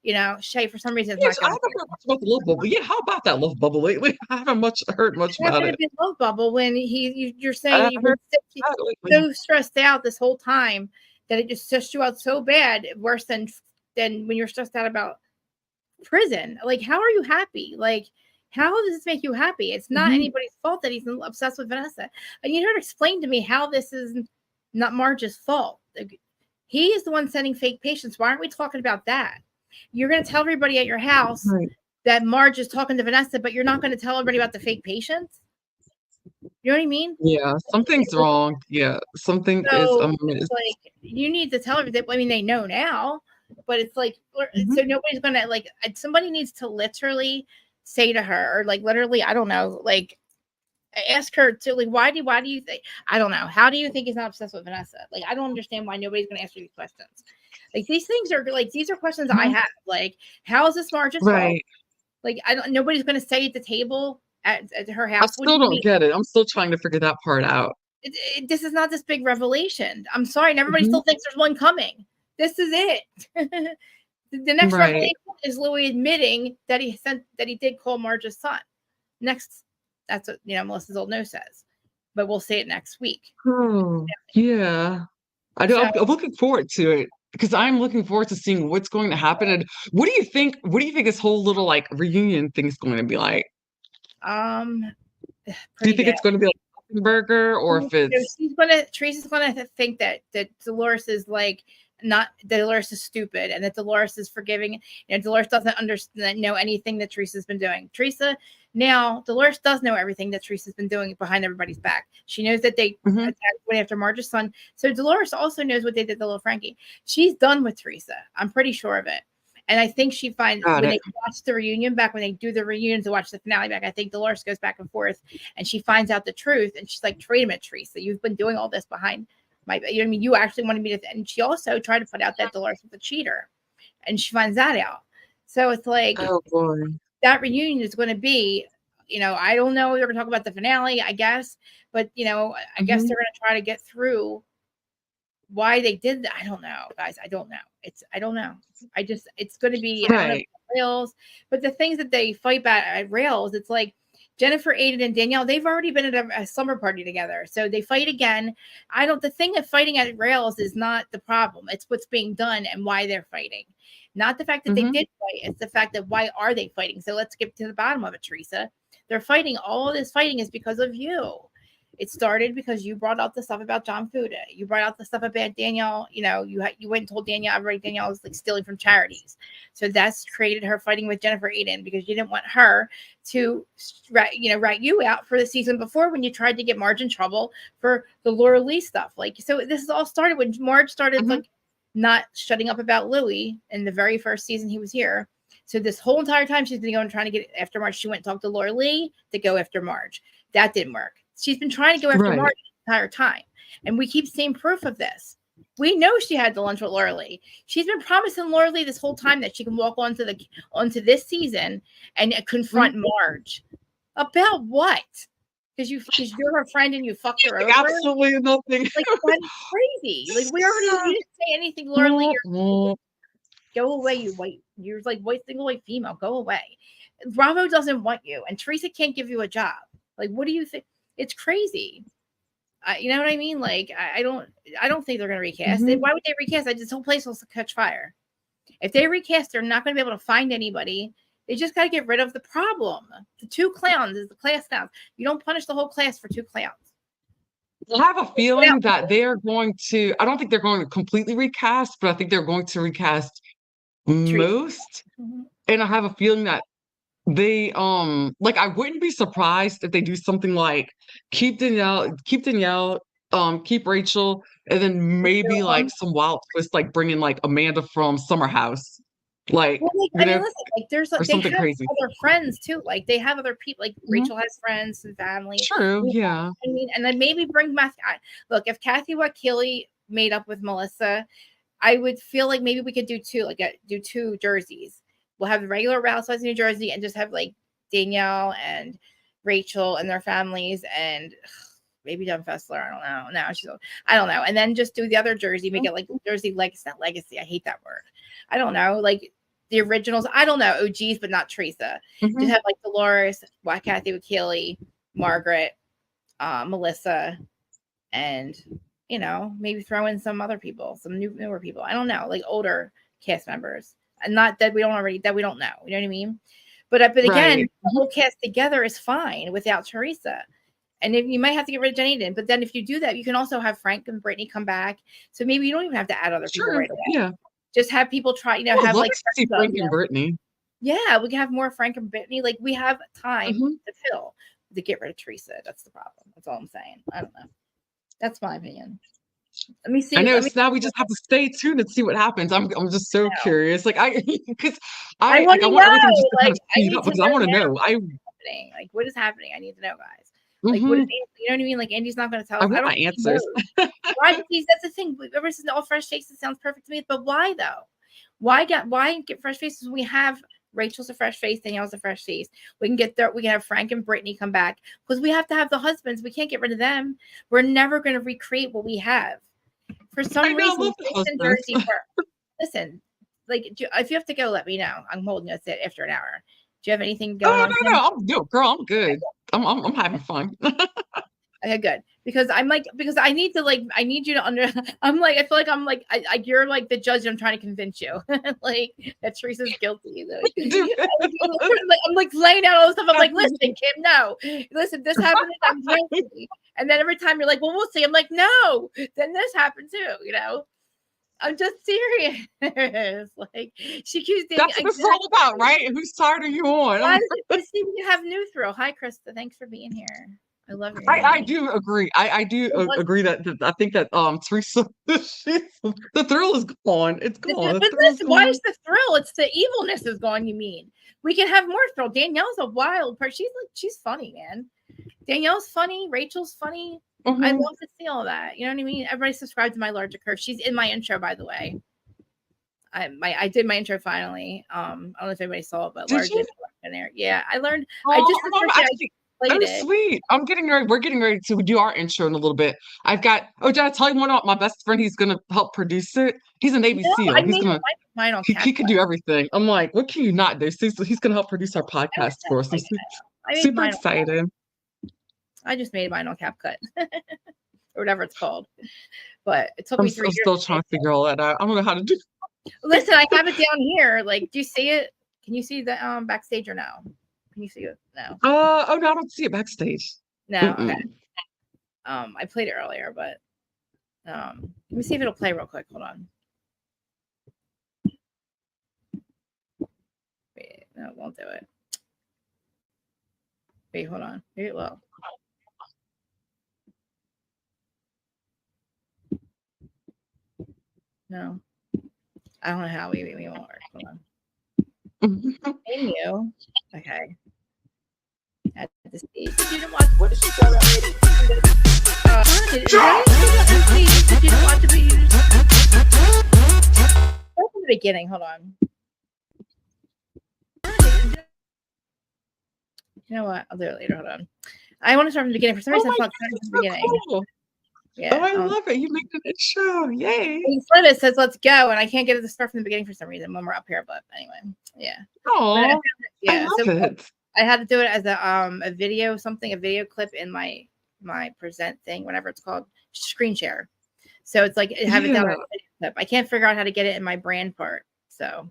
You know, Shay, for some reason, yes, I haven't heard much about the love bubble. Yeah, how about that love bubble lately? I haven't heard much about it. Love bubble when you're saying you've been so stressed out this whole time that it just stressed you out so bad, worse than when you're stressed out about prison. Like, how are you happy? Like, how does this make you happy? It's not anybody's fault that he's obsessed with Vanessa. And you never explained to me how this is not Marge's fault. Like, he is the one sending fake patients. Why aren't we talking about that? You're going to tell everybody at your house that Marge is talking to Vanessa, but you're not going to tell everybody about the fake patients. You know what I mean? Yeah, something's wrong. Yeah, something is it's like, you need to tell everybody. I mean, they know now, but it's like, so nobody's going to, like, somebody needs to literally say to her, or like literally, I don't know, like ask her to, like, why do you think, I don't know, how do you think he's not obsessed with Vanessa? Like, I don't understand why nobody's going to answer these questions. Like, these things are like, these are questions I have. Like, how is this Marge's fault? Like, nobody's going to say at the table at her house. I still don't get it. I'm still trying to figure that part out. This is not this big revelation. I'm sorry, and everybody still thinks there's one coming. This is it. The next revelation is Louie admitting that he did call Marge's son. Next, that's what Melissa's old nose says, but we'll say it next week. Oh, yeah. I'm looking forward to it, because I'm looking forward to seeing what's going to happen. And what do you think this whole little like reunion thing is going to be like? Do you think it's going to be like a burger, or if it's Teresa's gonna think that Dolores is like, not that Dolores is stupid and that Dolores is forgiving. Dolores doesn't know anything that Teresa's been doing. Dolores does know everything that Teresa's been doing behind everybody's back. She knows that they went after Marge's son. So Dolores also knows what they did to little Frankie. She's done with Teresa. I'm pretty sure of it. And I think she finds when they watch the reunion back, when they do the reunion to watch the finale back, I think Dolores goes back and forth and she finds out the truth. And she's like, wait a minute, Teresa, you've been doing all this behind my, you know what I mean? You actually wanted me to, and she also tried to put out that Dolores was a cheater, and she finds that out. So it's like, oh boy, that reunion is going to be, I don't know. They're going to talk about the finale, I guess, but I guess they're going to try to get through why they did that. I don't know, guys. I don't know. I don't know. It's going to be rails, but the things that they fight about at rails, it's like Jennifer, Aiden, and Danielle, they've already been at a slumber party together. So they fight again. The thing of fighting at rails is not the problem. It's what's being done and why they're fighting. Not the fact that they did fight. It's the fact that why are they fighting? So let's get to the bottom of it, Teresa. They're fighting. All of this fighting is because of you. It started because you brought out the stuff about John Fuda. You brought out the stuff about Danielle. You went and told Danielle was like stealing from charities. So that's created her fighting with Jennifer Aiden, because you didn't want her to, rat you out for the season before, when you tried to get Marge in trouble for the Laura Lee stuff. Like, so this is all started when Marge started like not shutting up about Louie in the very first season he was here. So this whole entire time she's been going trying to get after Marge. She went and talked to Laura Lee to go after Marge. That didn't work. She's been trying to go after Marge the entire time. And we keep seeing proof of this. We know she had the lunch with Laura Lee. She's been promising Laura Lee this whole time that she can walk onto this season and confront Marge. About what? Because you're her friend and you fucked her over? Absolutely nothing. Like, that's crazy. Like, you didn't say anything, Laura Lee. Go away, you're like white single white female. Go away. Bravo doesn't want you, and Teresa can't give you a job. Like, what do you think? It's crazy. You know what I mean? Like, I don't think they're going to recast. Why would they recast? This whole place will catch fire. If they recast, they're not going to be able to find anybody. They just got to get rid of the problem. The two clowns is the class clowns. You don't punish the whole class for two clowns. I have a feeling that they are going to, I don't think they're going to completely recast, but I think they're going to recast most. And I have a feeling that they I wouldn't be surprised if they do something like keep Danielle, keep Rachel, and then maybe like some wild twist, like bring in like Amanda from Summer House, listen, there's or something crazy. Other friends too, like they have other people. Like Rachel has friends and family. True, yeah. I mean, and then maybe bring back. Look, if Kathy Wakili made up with Melissa, I would feel like maybe we could do two jerseys. We'll have the regular Housewives of New Jersey and just have like Danielle and Rachel and their families, and maybe Jen Fessler. I don't know. No, I don't know. And then just do the other jersey, make it like Jersey Legacy. I hate that word. I don't know, like the originals. I don't know, OGs, but not Teresa. Mm-hmm. Just have like Dolores, Black Kathy with Keely, Margaret, Melissa, and maybe throw in some other people, some newer people. I don't know, like older cast members, and not that we don't know. You know what I mean? But again, Right. the whole cast together is fine without Teresa. And if you might have to get rid of Jenny Aiden, but then if you do that, you can also have Frank and Brittany come back. So maybe you don't even have to add other people right away. Yeah. Just have people try, I would have love like to see Frank and Brittany. Yeah, we can have more Frank and Brittany. Like we have time to fill to get rid of Teresa. That's the problem. That's all I'm saying. I don't know. That's my opinion. Let me see. I know. So now we just have to stay tuned and see what happens. I'm just so curious. Like because I want everything just to kind of speed up because I want to know. Like what is happening? I need to know, guys. Like what is Andy, you know what I mean? Like Andy's not going to tell us. I want answers. Why? That's the thing. Ever since all fresh faces sounds perfect to me, but why though? Why get fresh faces? We have Rachel's a fresh face, Danielle's a fresh face. We can have Frank and Brittany come back because we have to have the husbands. We can't get rid of them. We're never going to recreate what we have. For some reason, listen, like if you have to go, let me know. I'm holding us it after an hour. Do you have anything going on? No, girl, I'm good. I'm having fun. Okay, good. Because I need you to I'm like, I feel like I'm like, you're like the judge. I'm trying to convince you like that Teresa's guilty. Like, I'm like laying out all this stuff. I'm like, listen, Kim, no, listen, this happened. I'm guilty. And then every time you're like, well, we'll see. I'm like, no, then this happened too. I'm just serious. Like she keeps dating. That's what it's all about, right? Whose side are you on? See, we have new thrill. Hi, Krista. Thanks for being here. I love you. I do agree. I do agree that I think that Teresa, the thrill is gone. It's gone. Why is the thrill? It's the evilness is gone. You mean we can have more thrill? Danielle's a wild person. She's funny, man. Danielle's funny. Rachel's funny. I love to see all that. You know what I mean? Everybody subscribe to my larger curve. She's in my intro, by the way. I did my intro finally. I don't know if anybody saw it, but large in there. Yeah, I learned. Sweet. We're getting ready to do our intro in a little bit. I've got. Oh, did I tell you one about my best friend? He's gonna help produce it. He's a Navy SEAL. He's gonna. He can do everything. I'm like, what can you not do? So he's gonna help produce our podcast for us. I'm super excited. I just made mine on CapCut or whatever it's called, but it took me 3 years. I'm still trying to figure all that out. I don't know how to do. Listen, I have it down here. Like, do you see it? Can you see the backstage or no? Can you see it? No. No, I don't see it backstage. No. Okay. I played it earlier, but let me see if it'll play real quick. Hold on. Wait, no, it won't do it. Wait, hold on. Maybe it will. No. I don't know how we won't work. Hold on. Menu. Okay. At the stage. You didn't watch. What did she tell that lady? Did you watch the video? Start from the beginning. Hold on. You know what? I'll do it later. Hold on. I want to start from the beginning. For some reason, I thought from the beginning. Cool. Yeah. Oh, I love it. You make it show. Yay. It says let's go, and I can't get it to start from the beginning for some reason when we're up here. But anyway, yeah. Oh, yeah. I love it. I had to do it as a video, a video clip in my present thing, whatever it's called, screen share. So it's like have it down on a video clip. I can't figure out how to get it in my brand part. So.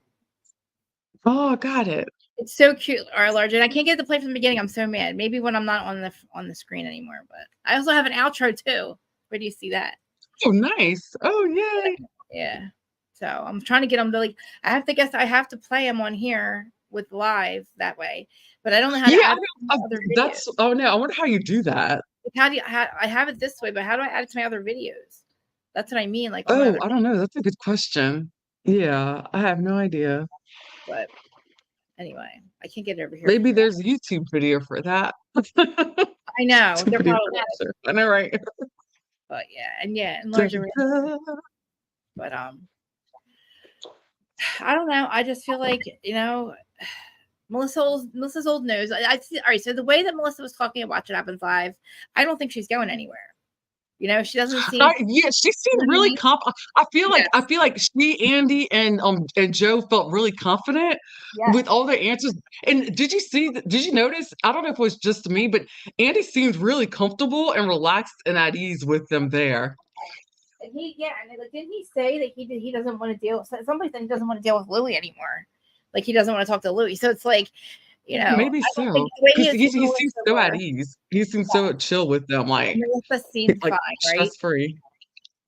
Oh, got it. It's so cute, or large, and I can't get it to play from the beginning. I'm so mad. Maybe when I'm not on the screen anymore. But I also have an outro too. Where do you see that? Oh, nice. Oh, yay. Yeah. So I'm trying to get them to like. I have to play them on here with live that way, but I don't know how to add other videos. Oh no, I wonder how you do that. How do I have it this way, but how do I add it to my other videos? That's what I mean. Like, I don't know. That's a good question. Yeah, I have no idea. But anyway, I can't get it over here. Maybe there's a YouTube video for that. I know. They're probably I know, right? But and larger. But I don't know. I just feel like Melissa's old nose. I see. All right. So the way that Melissa was talking at Watch It Happens Live, I don't think she's going anywhere. She doesn't seem. Yeah, she seemed really confident. I feel like she, Andy, and Joe felt really confident with all the answers. And did you notice? I don't know if it was just me, but Andy seemed really comfortable and relaxed and at ease with them there. And didn't he say that he doesn't want to deal? Somebody said he doesn't want to deal with Louie anymore. Like he doesn't want to talk to Louie. So it's like, maybe so. Because he seems so at ease. He seems so chill with them. Like Melissa seemed fine, right? Stress free.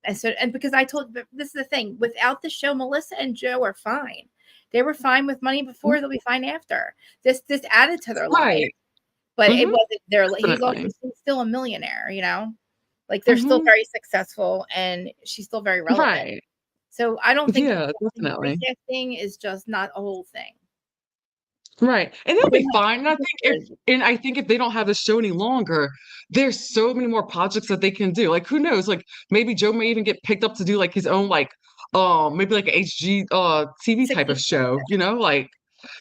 And because this is the thing, without the show, Melissa and Joe are fine. They were fine with money before, they'll be fine after. This added to their life. But it wasn't their he's still a millionaire, Like they're still very successful and she's still very relevant. Right. So I don't think definitely recasting is just not a whole thing. Right. And they'll be fine. And I think if they don't have the show any longer, there's so many more projects that they can do. Like who knows? Like maybe Joe may even get picked up to do like his own maybe like a HG TV type of show, like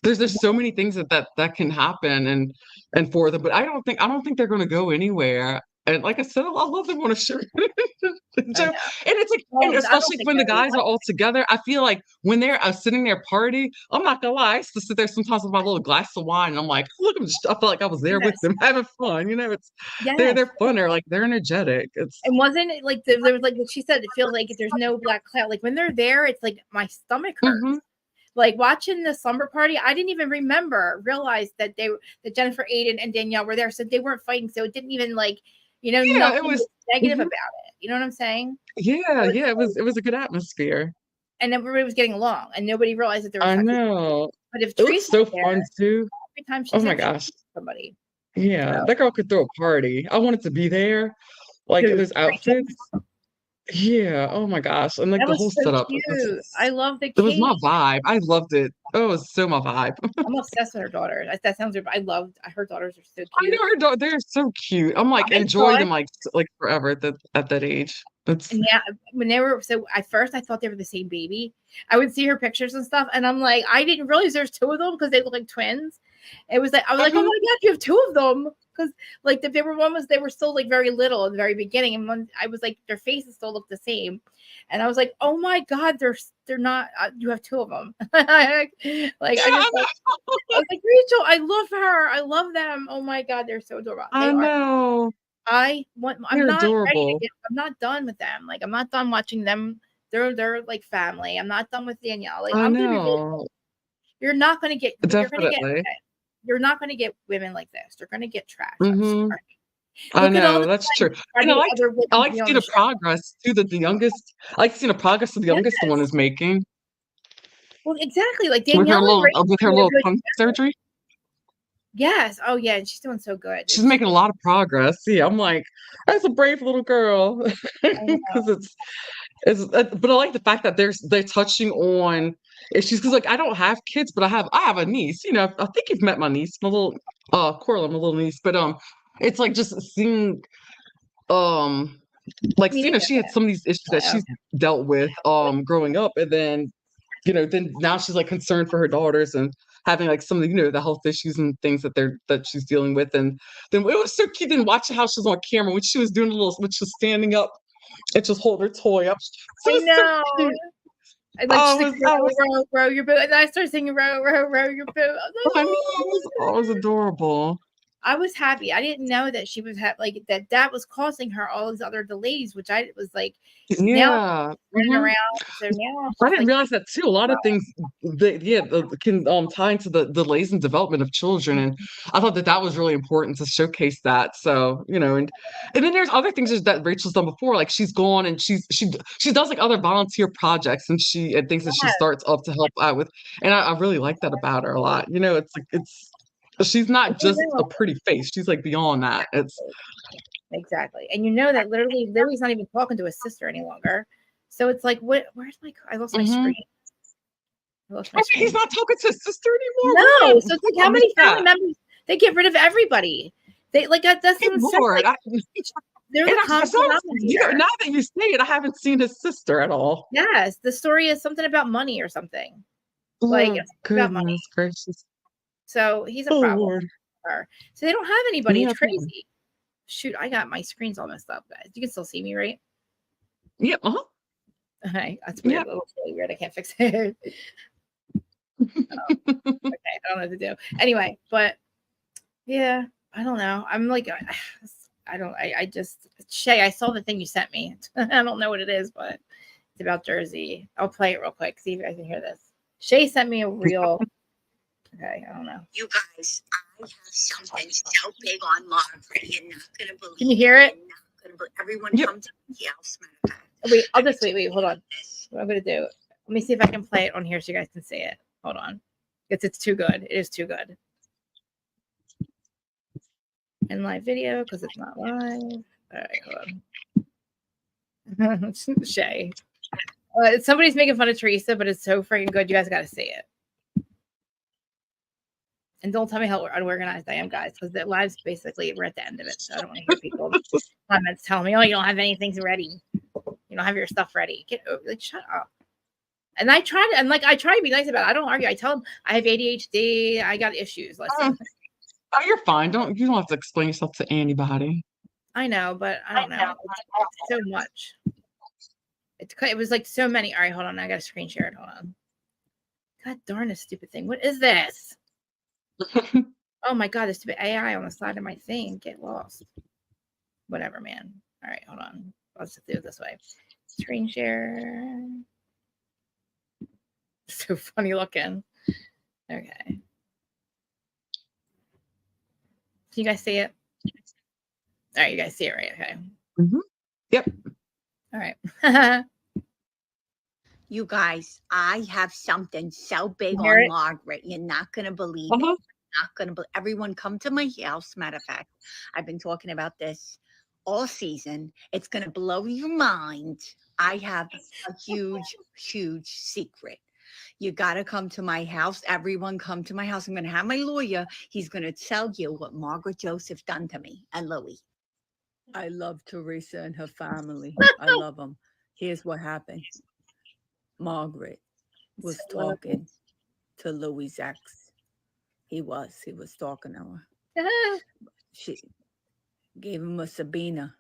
there's so many things that can happen and for them. But I don't think they're gonna go anywhere. And like I said, I love them on a show. And it's like, and especially when the guys are all together, I feel like when they're sitting there party, I'm not gonna lie, I used to sit there sometimes with my little glass of wine, and I'm like, look, I felt like I was there with them having fun. It's they're fun, they're energetic. And wasn't it like there was like she said, it feels like there's no black cloud. Like when they're there, it's like my stomach hurts. Like watching the slumber party, I didn't even realize that that Jennifer, Aiden, and Danielle were there, so they weren't fighting. So it didn't even nothing it was negative about it. You know what I'm saying? Yeah, it was a good atmosphere. And everybody was getting along, and nobody realized that there was. I know. But if it was so fun too. Every time she my gosh, somebody. Yeah, that girl could throw a party. I wanted to be there, like in those outfits. Yeah. Oh my gosh. And like the whole setup. I love the cake. It was my vibe. I loved it. Oh, it was so my vibe. I'm obsessed with her daughter. That sounds weird, but her daughters are so cute. I know her daughter. They're so cute. I'm like enjoy them like forever at that age. And when they were at first I thought they were the same baby. I would see her pictures and stuff, and I'm like, I didn't realize there's two of them because they look like twins. It was like I was like, oh my god, you have two of them. Because like they were still like very little in the very beginning, and when I was like, their faces still look the same, and I was like, oh my god, they're not. You have two of them. I was like, Rachel, I love her. I love them. Oh my god, they're so adorable. I know. I'm not adorable. I'm not done with them. Like I'm not done watching them. They're like family. I'm not done with Danielle. Like I'm gonna be really you're not gonna get definitely. You're not going to get women like this. They're going to get trash. I know that's true. And I like to see the progress to the youngest. I like to see the progress to the youngest one is making. Well, exactly. Like Danielle with her little tongue surgery. Yes. Oh yeah, and she's doing so good. She's making a lot of progress. Yeah, I'm like, that's a brave little girl. Because but I like the fact that they're touching on issues because like I don't have kids, but I have a niece. I think you've met my niece, my little Corla, my little niece. But it's like just seeing like she had some of these issues that she's dealt with growing up, and then then now she's like concerned for her daughters and having like some of the the health issues and things that she's dealing with. And then it was so cute and watching how she was on camera when she was doing when she was standing up and just hold her toy up. So I know. So cute. Row your boat. And I started singing row your boat. It was adorable. I was happy. I didn't know that she was like that was causing her all these other delays, which I was like, now running around. So now I didn't realize that too. A lot of things, can tie into the delays in development of children, and I thought that was really important to showcase that. So and then there's other things that Rachel's done before, like she's gone and she does like other volunteer projects and things that she starts up to help out with, and I really like that about her a lot. It's like she's not just a pretty face. She's like beyond that. It's exactly. And that literally Louie's not even talking to his sister any longer. So it's like, where's I lost my screen. He's not talking to his sister anymore. No. So it's like how many family members they get rid of everybody. They like that's Lord. Like, now that you say it, I haven't seen his sister at all. Yes. The story is something about money or something. Goodness gracious. So he's a problem. Lord. So they don't have anybody. Yeah, It's crazy. Shoot, I got my screens all messed up, guys. You can still see me, right? Yep. Okay, that's weird. It looks really weird. I can't fix it. Okay, I don't know what to do. Anyway, but yeah, I don't know. I'm like, I just, Shay, I saw the thing you sent me. I don't know what it is, but it's about Jersey. I'll play it real quick. See if I can hear this. Shay sent me a real. Okay, I don't know. You guys, I have something so big on Margaret. You're not gonna believe. Can you hear it? You're not gonna believe. Everyone come to the house. Wait, I'll just wait. Hold on. What I'm gonna do? Let me see if I can play it on here so you guys can see it. Hold on. It's too good. It is too good. In live video because it's not live. All right, hold on. Shay. Somebody's making fun of Teresa, but it's so freaking good. You guys got to see it. And don't tell me how unorganized I am, guys, because the live's basically we're at the end of it. So I don't want to hear people comments telling me, "Oh, you don't have anything ready. You don't have your stuff ready." Get over, like, shut up. And I try to be nice about it. I don't argue. I tell them I have ADHD. I got issues. Listen. Oh, you're fine. You don't have to explain yourself to anybody. I know, but I don't know. It's so much. It was like so many. All right, hold on. I got to screen share it. Hold on. God darn this stupid thing. What is this? Oh my God, this stupid AI on the side of my thing. Get lost. Whatever, man. All right, hold on. Let's just do it this way. Screen share. So funny looking. Okay. Can you guys see it? All right, you guys see it, right? Okay. Mm-hmm. Yep. All right. You guys, I have something so big on Margaret. You're not going to believe it. You're not going to believe. Everyone come to my house. Matter of fact, I've been talking about this all season. It's going to blow your mind. I have a huge, huge secret. You got to come to my house. Everyone come to my house. I'm going to have my lawyer. He's going to tell you what Margaret Joseph done to me and Louie. I love Teresa and her family. I love them. Here's what happened. Margaret was talking to Louie's ex. He was talking to her. She gave him a Sabina.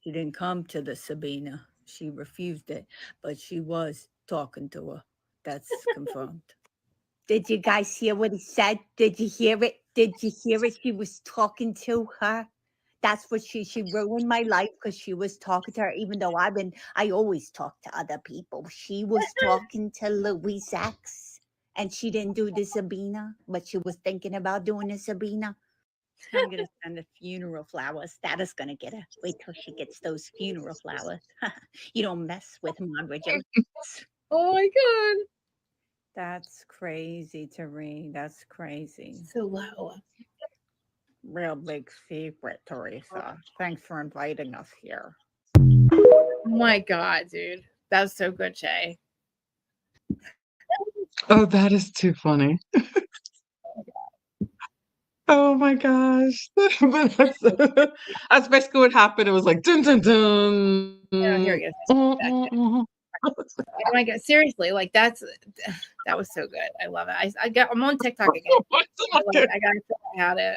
He didn't come to the Sabina. She refused it, but she was talking to her. That's confirmed. Did you guys hear what he said? Did you hear it? Did you hear it? She was talking to her. That's what she ruined my life because she was talking to her, even though I always talk to other people. She was talking to Louie's ex, and she didn't do the Sabina, but she was thinking about doing the Sabina. I'm going to send the funeral flowers. That is going to get her. Wait till she gets those funeral flowers. You don't mess with Margaret. Oh my God. That's crazy to read. That's crazy. So low. Real big secret, Teresa. Thanks for inviting us here. Oh my God, dude. That was so good, Shay. Oh, that is too funny. Oh my gosh. That's basically what happened. It was like dun dun dun. Oh, here we go. Oh my God, seriously, like that was so good. I love it. I'm on TikTok again. I gotta how to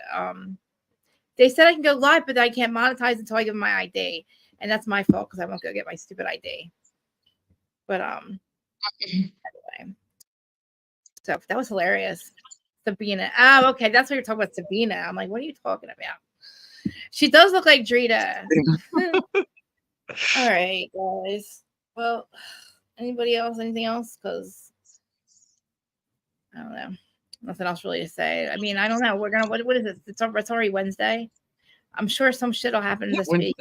they said I can go live, but I can't monetize until I give them my ID. And that's my fault because I won't go get my stupid ID. But anyway. So that was hilarious. Sabina. Oh, okay. That's what you're talking about, Sabina. I'm like, what are you talking about? She does look like Drita. All right, guys. Well, anybody else? Anything else? Because I don't know. Nothing else really to say. I mean, I don't know. We're gonna what is it? It's already Wednesday. I'm sure some shit will happen this week.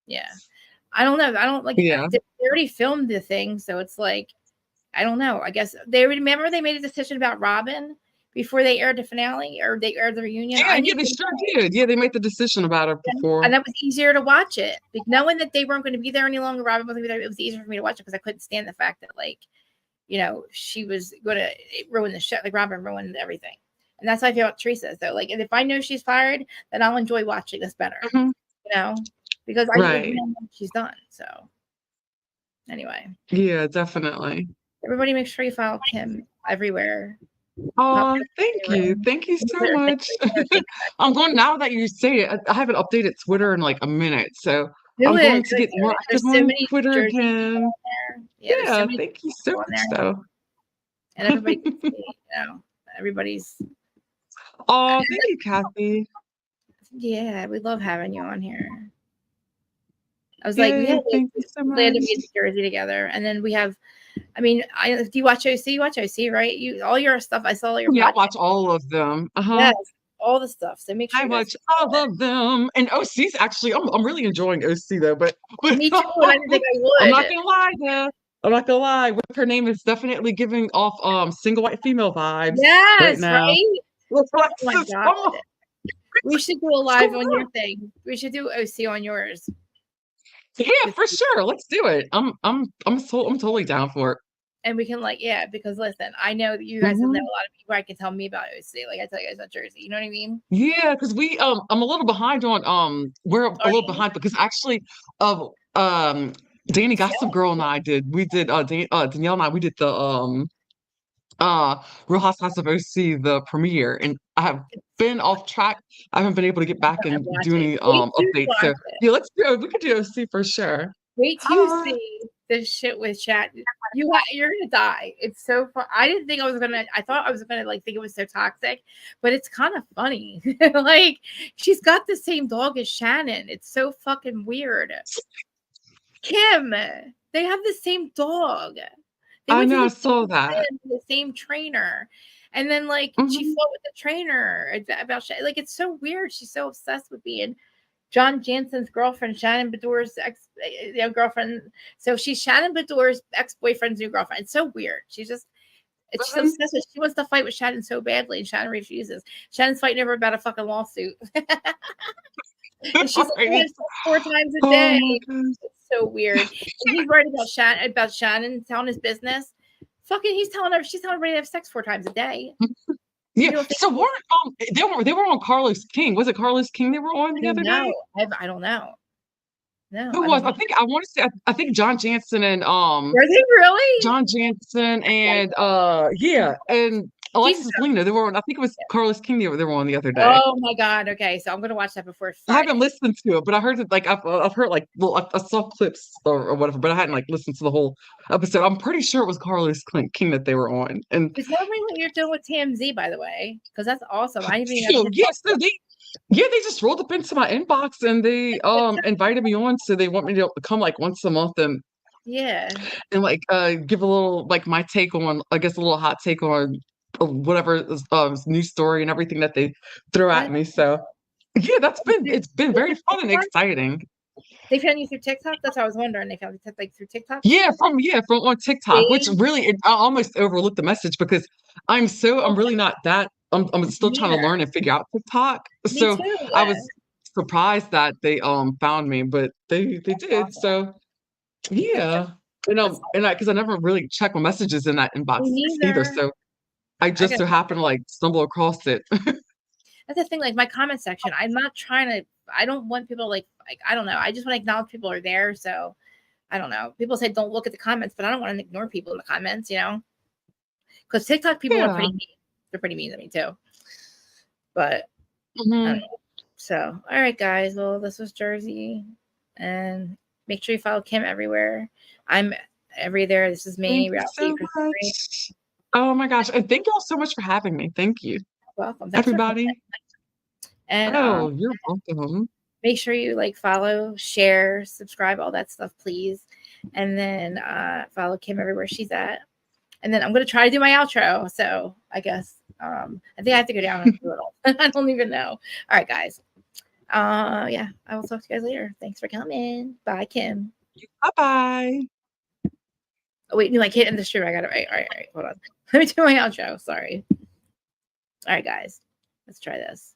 Yeah. I don't know. I don't like they already filmed the thing, so it's like I don't know. I guess they made a decision about Robin before they aired the finale or they aired the reunion. Yeah, they sure did. Yeah, they made the decision about it before. And that was easier to watch it. Like, knowing that they weren't going to be there any longer, Robin wasn't going to be there, it was easier for me to watch it because I couldn't stand the fact that, like, you know, she was going to ruin the show. Like, Robin ruined everything. And that's how I feel about Teresa. So, like, if I know she's fired, then I'll enjoy watching this better. You know? Because I know what she's done. So, anyway. Yeah, definitely. Everybody make sure you follow Kim everywhere. Oh, thank you so much. I'm going now that you say it. I haven't updated Twitter in like a minute, so Do I'm it. going to get more active There's so on many Twitter Jersey people again. on there. Yeah, there's so Yeah, many thank you so people on much, there, though. and everybody, everybody's. Oh, thank you, Kathy. Yeah, we love having you on here. I was like, we Yay, had thank you so planned to much. be in Jersey together, and then we have. I mean, do you watch OC? You watch OC, right? You all your stuff. I saw all your. Yeah, I podcasts. watch all of them. Yes, all the stuff. So make sure I you guys. watch all of them. And OC's actually, I'm really enjoying OC though, but Me too, and I didn't think I I'm would. not gonna lie though. I'm not gonna lie. Her name is definitely giving off single white female vibes right Yes, now. right. Looks like Oh my this. god. Oh, We should do a live on your thing. We should do OC on yours. yeah, for sure. Let's do it. I'm totally down for it. And we can because listen, I know that you guys will know a lot of people. I can tell me about OC. Like I tell you guys about Jersey. You know what I mean? Yeah, because I'm a little behind on we're a little behind because actually Danny Gossip Girl and we did Danielle and I we did the Real Housewives of OC the premiere, and I have been off track. I haven't been able to get back and do any updates. So yeah, let's do it. We could do OC for sure. Wait till you see this shit with chat. You're gonna die. It's so fun. I didn't think I was gonna. I thought I was gonna think it was so toxic, but it's kind of funny. Like she's got the same dog as Shannon. It's so fucking weird. Kim, they have the same dog. I know. I saw that. The same trainer, and then she fought with the trainer about it's so weird. She's so obsessed with being John Jansen's girlfriend, Shannon Bedour's girlfriend. So she's Shannon Bedour's ex-boyfriend's new girlfriend. It's so weird. She's obsessed with. She wants to fight with Shannon so badly, and Shannon refuses. Shannon's fighting over about a fucking lawsuit. And she's like, 4 times a day. It's so weird. And he's worried about Shannon telling his business. Fucking, she's telling everybody to have sex 4 times a day. Yeah. So they were on Carlos King. Was it Carlos King they were on the other day? I don't know. No. Who was? I want to say I think John Jansen and Were they really? John Jansen and and Alexis Lena. They were on, I think it was Carlos King they were on the other day. Oh my god. Okay, so I'm gonna watch that before Friday. I haven't listened to it, but I heard it I've heard I saw clips or whatever, but I hadn't listened to the whole episode. I'm pretty sure it was Carlos King that they were on. And tell me what you're doing with TMZ, by the way, because that's awesome. I didn't even they just rolled up into my inbox and they invited me on, so they want me to come once a month and give a little my take on, I guess, a little hot take on whatever news story and everything that they throw at me. So yeah, it's been very fun and exciting. They found you through TikTok? That's what I was wondering. They found you through TikTok? Yeah, from on TikTok, which really I almost overlooked the message because I'm really not that. I'm still trying to learn and figure out TikTok. So I was surprised that they found me, but they did. So yeah, because I never really check my messages in that inbox either. So I just so happened to stumble across it. That's the thing. My comment section, I'm not trying to. I don't want people I don't know. I just want to acknowledge people are there. So I don't know. People say don't look at the comments, but I don't want to ignore people in the comments. Because TikTok people are pretty mean. They're pretty mean to me too. But I don't know. So all right, guys. Well, this was Jersey, and make sure you follow Kim everywhere. I'm everywhere. This is me. Oh my gosh! And thank you all so much for having me. Thank you. Welcome, everybody. And you're welcome. Make sure you follow, share, subscribe, all that stuff, please. And then follow Kim everywhere she's at. And then I'm gonna try to do my outro. So I guess I think I have to go down a little. I don't even know. All right, guys. I will talk to you guys later. Thanks for coming. Bye, Kim. Bye. Oh, wait, no, I can't end the stream. I got it right. All right. Hold on. Let me do my outro. Sorry. All right, guys. Let's try this.